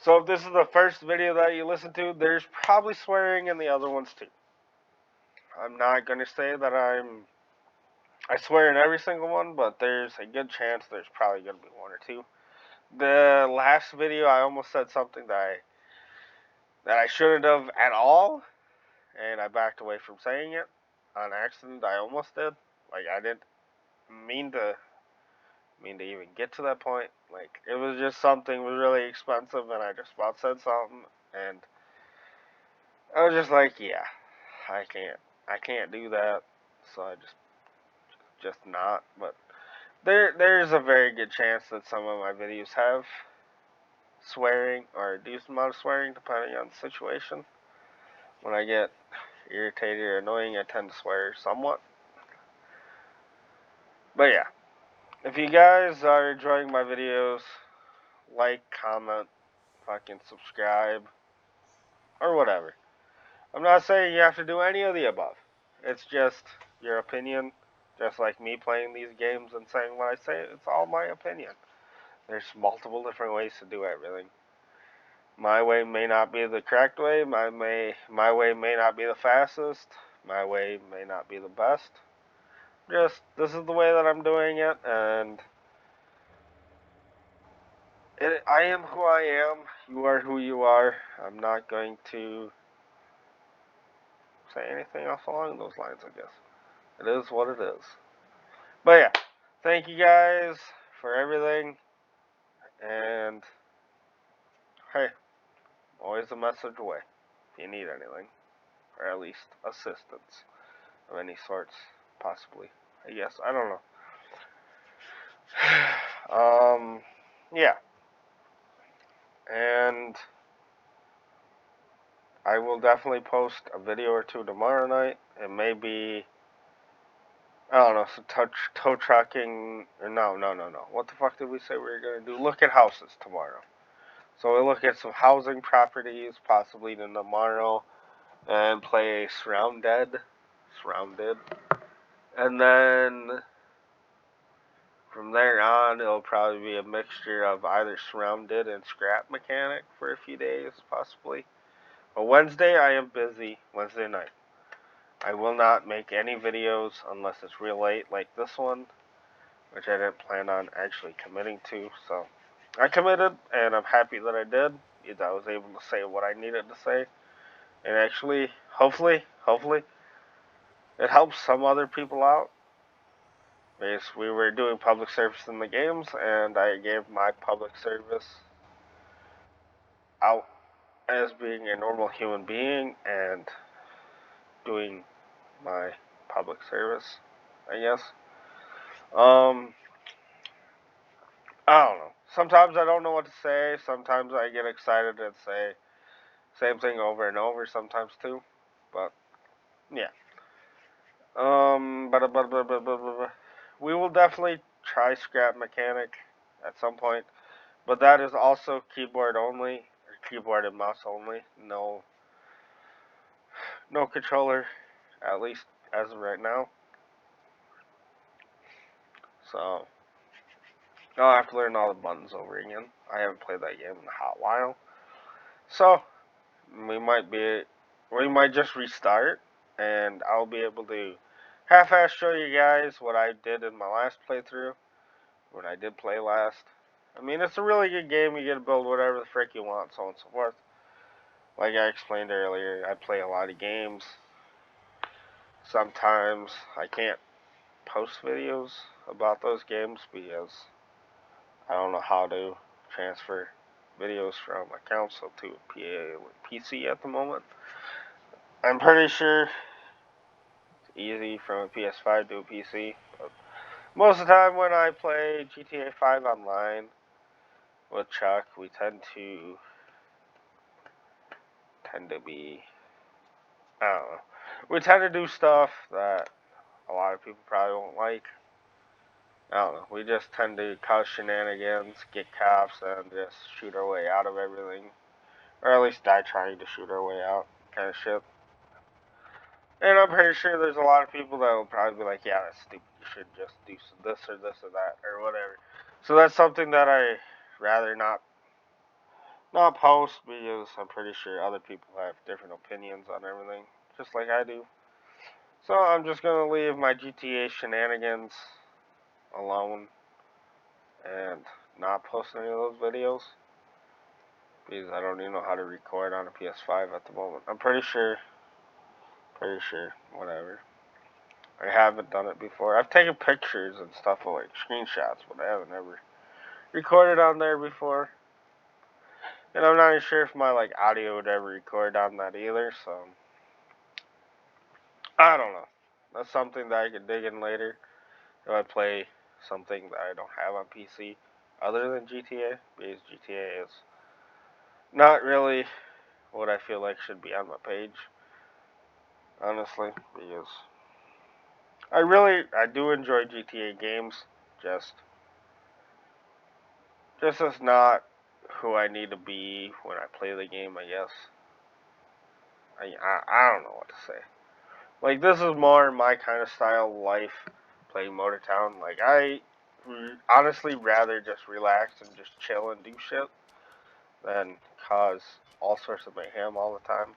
So if this is the first video that you listen to, there's probably swearing in the other ones too. I'm not going to say that I swear in every single one, but there's a good chance there's probably going to be one or two. The last video, I almost said something that I shouldn't have at all, and I backed away from saying it on accident. I almost did. Like, I didn't mean to mean to even get to that point. Like, it was just something was really expensive, and I just about said something, and I was just like, yeah, I can't do that. So I just not. But there's a very good chance that some of my videos have swearing or a decent amount of swearing, depending on the situation. When I get irritated or annoying, I tend to swear somewhat. But yeah, if you guys are enjoying my videos, like, comment, fucking subscribe, or whatever. I'm not saying you have to do any of the above. It's just your opinion. Just like me playing these games and saying what I say, it's all my opinion. There's multiple different ways to do everything. My way may not be the correct way. My way may not be the fastest. My way may not be the best. Just this is the way that I'm doing it, and I am who I am. You are who you are. I'm not going to say anything else along those lines, I guess. It is what it is. But yeah, thank you guys for everything, and hey, always a message away if you need anything, or at least assistance of any sorts, possibly. I guess I don't know. Yeah, and I will definitely post a video or two tomorrow night. It may be, I don't know, some tow trucking. Or no. What the fuck did we say we were gonna do? Look at houses tomorrow. So we'll look at some housing properties, possibly tomorrow, and play Surrounded. And then from there on, it'll probably be a mixture of either Surrounded and Scrap Mechanic for a few days, possibly. But Wednesday, I am busy. Wednesday night. I will not make any videos unless it's real late, like this one, which I didn't plan on actually committing to. So I committed, and I'm happy that I did. I was able to say what I needed to say, and actually, hopefully, it helps some other people out. Because we were doing public service in the games, and I gave my public service out as being a normal human being and doing my public service, I guess. Um, I don't know. Sometimes I don't know what to say. Sometimes I get excited and say same thing over and over. Sometimes too, but yeah. But we will definitely try Scrap Mechanic at some point, but that is also keyboard only, or keyboard and mouse only. No controller, at least as of right now. So I'll have to learn all the buttons over again. I haven't played that game in a hot while, so we might be, we might just restart, and I'll be able to half-ass show you guys what I did in my last playthrough, when I did play last. I mean, it's a really good game. You get to build whatever the frick you want, so on and so forth. Like I explained earlier, I play a lot of games. Sometimes I can't post videos about those games because I don't know how to transfer videos from a console to a PC at the moment. I'm pretty sure it's easy from a PS5 to a PC, but most of the time when I play GTA 5 online with Chuck, we tend to be, I don't know, we tend to do stuff that a lot of people probably won't like. I don't know. We just tend to cause shenanigans, get cops, and just shoot our way out of everything. Or at least die trying to shoot our way out, kind of shit. And I'm pretty sure there's a lot of people that will probably be like, yeah, that's stupid. You should just do this or that, or whatever. So that's something that I rather not post because I'm pretty sure other people have different opinions on everything, just like I do. So I'm just gonna leave my GTA shenanigans alone and not post any of those videos because I don't even know how to record on a PS5 at the moment. I'm pretty sure, whatever. I haven't done it before. I've taken pictures and stuff of like screenshots, but I haven't ever recorded on there before. And I'm not even sure if my like audio would ever record on that either, so I don't know. That's something that I could dig in later if I play something that I don't have on PC other than GTA, because GTA is not really what I feel like should be on my page, honestly, because I do enjoy GTA games, just as not who I need to be when I play the game, I guess. I don't know what to say. Like, this is more my kind of style of life, playing Motortown. Like, I honestly rather just relax and just chill and do shit than cause all sorts of mayhem all the time.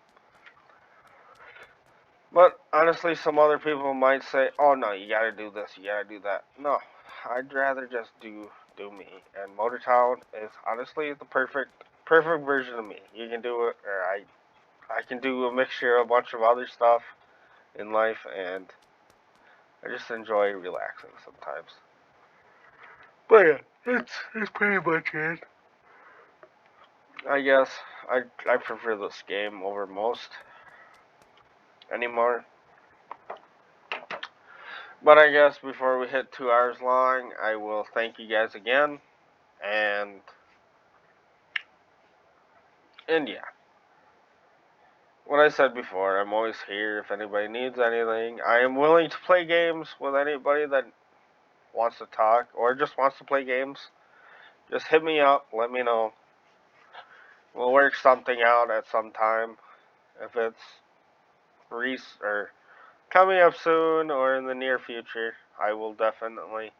But honestly, some other people might say, "Oh no, you gotta do this, you gotta do that." No, I'd rather just do me. And Motortown is honestly the perfect version of me. You can do it, or I can do a mixture of a bunch of other stuff in life, and I just enjoy relaxing sometimes. But yeah, it's pretty much it. I guess I prefer this game over most anymore. But I guess before we hit 2 hours long, I will thank you guys again, and yeah, what I said before, I'm always here if anybody needs anything. I am willing to play games with anybody that wants to talk or just wants to play games. Just hit me up, let me know. We'll work something out at some time. If it's or coming up soon or in the near future, I will definitely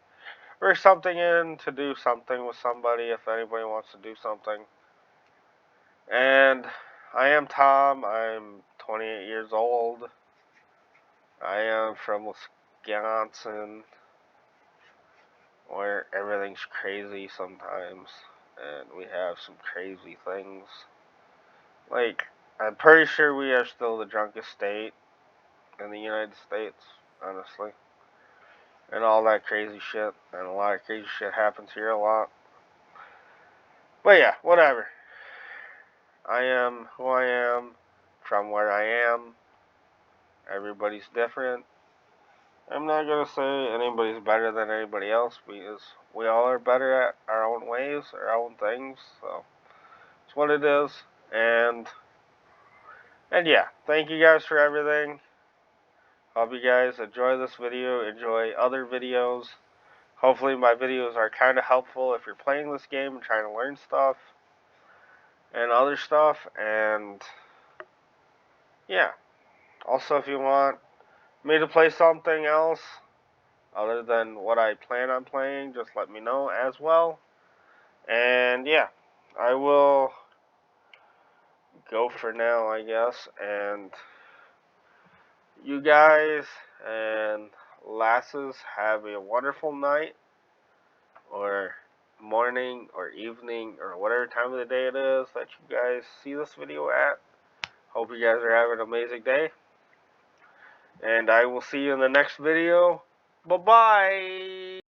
work something in to do something with somebody if anybody wants to do something. And I am Tom. I'm 28 years old. I am from Wisconsin, where everything's crazy sometimes, and we have some crazy things. Like, I'm pretty sure we are still the drunkest state in the United States, honestly. And all that crazy shit, and a lot of crazy shit happens here a lot. But yeah, whatever. I am who I am, from where I am. Everybody's different. I'm not gonna say anybody's better than anybody else because we all are better at our own ways, our own things. So it's what it is. And yeah, thank you guys for everything. Hope you guys enjoy this video, enjoy other videos. Hopefully my videos are kind of helpful if you're playing this game and trying to learn stuff and other stuff. And yeah, also if you want me to play something else other than what I plan on playing, just let me know as well. And yeah, I will go for now, I guess. And you guys and lasses have a wonderful night, or morning, or evening, or whatever time of the day it is that you guys see this video at. Hope you guys are having an amazing day. And I will see you in the next video. Bye-bye.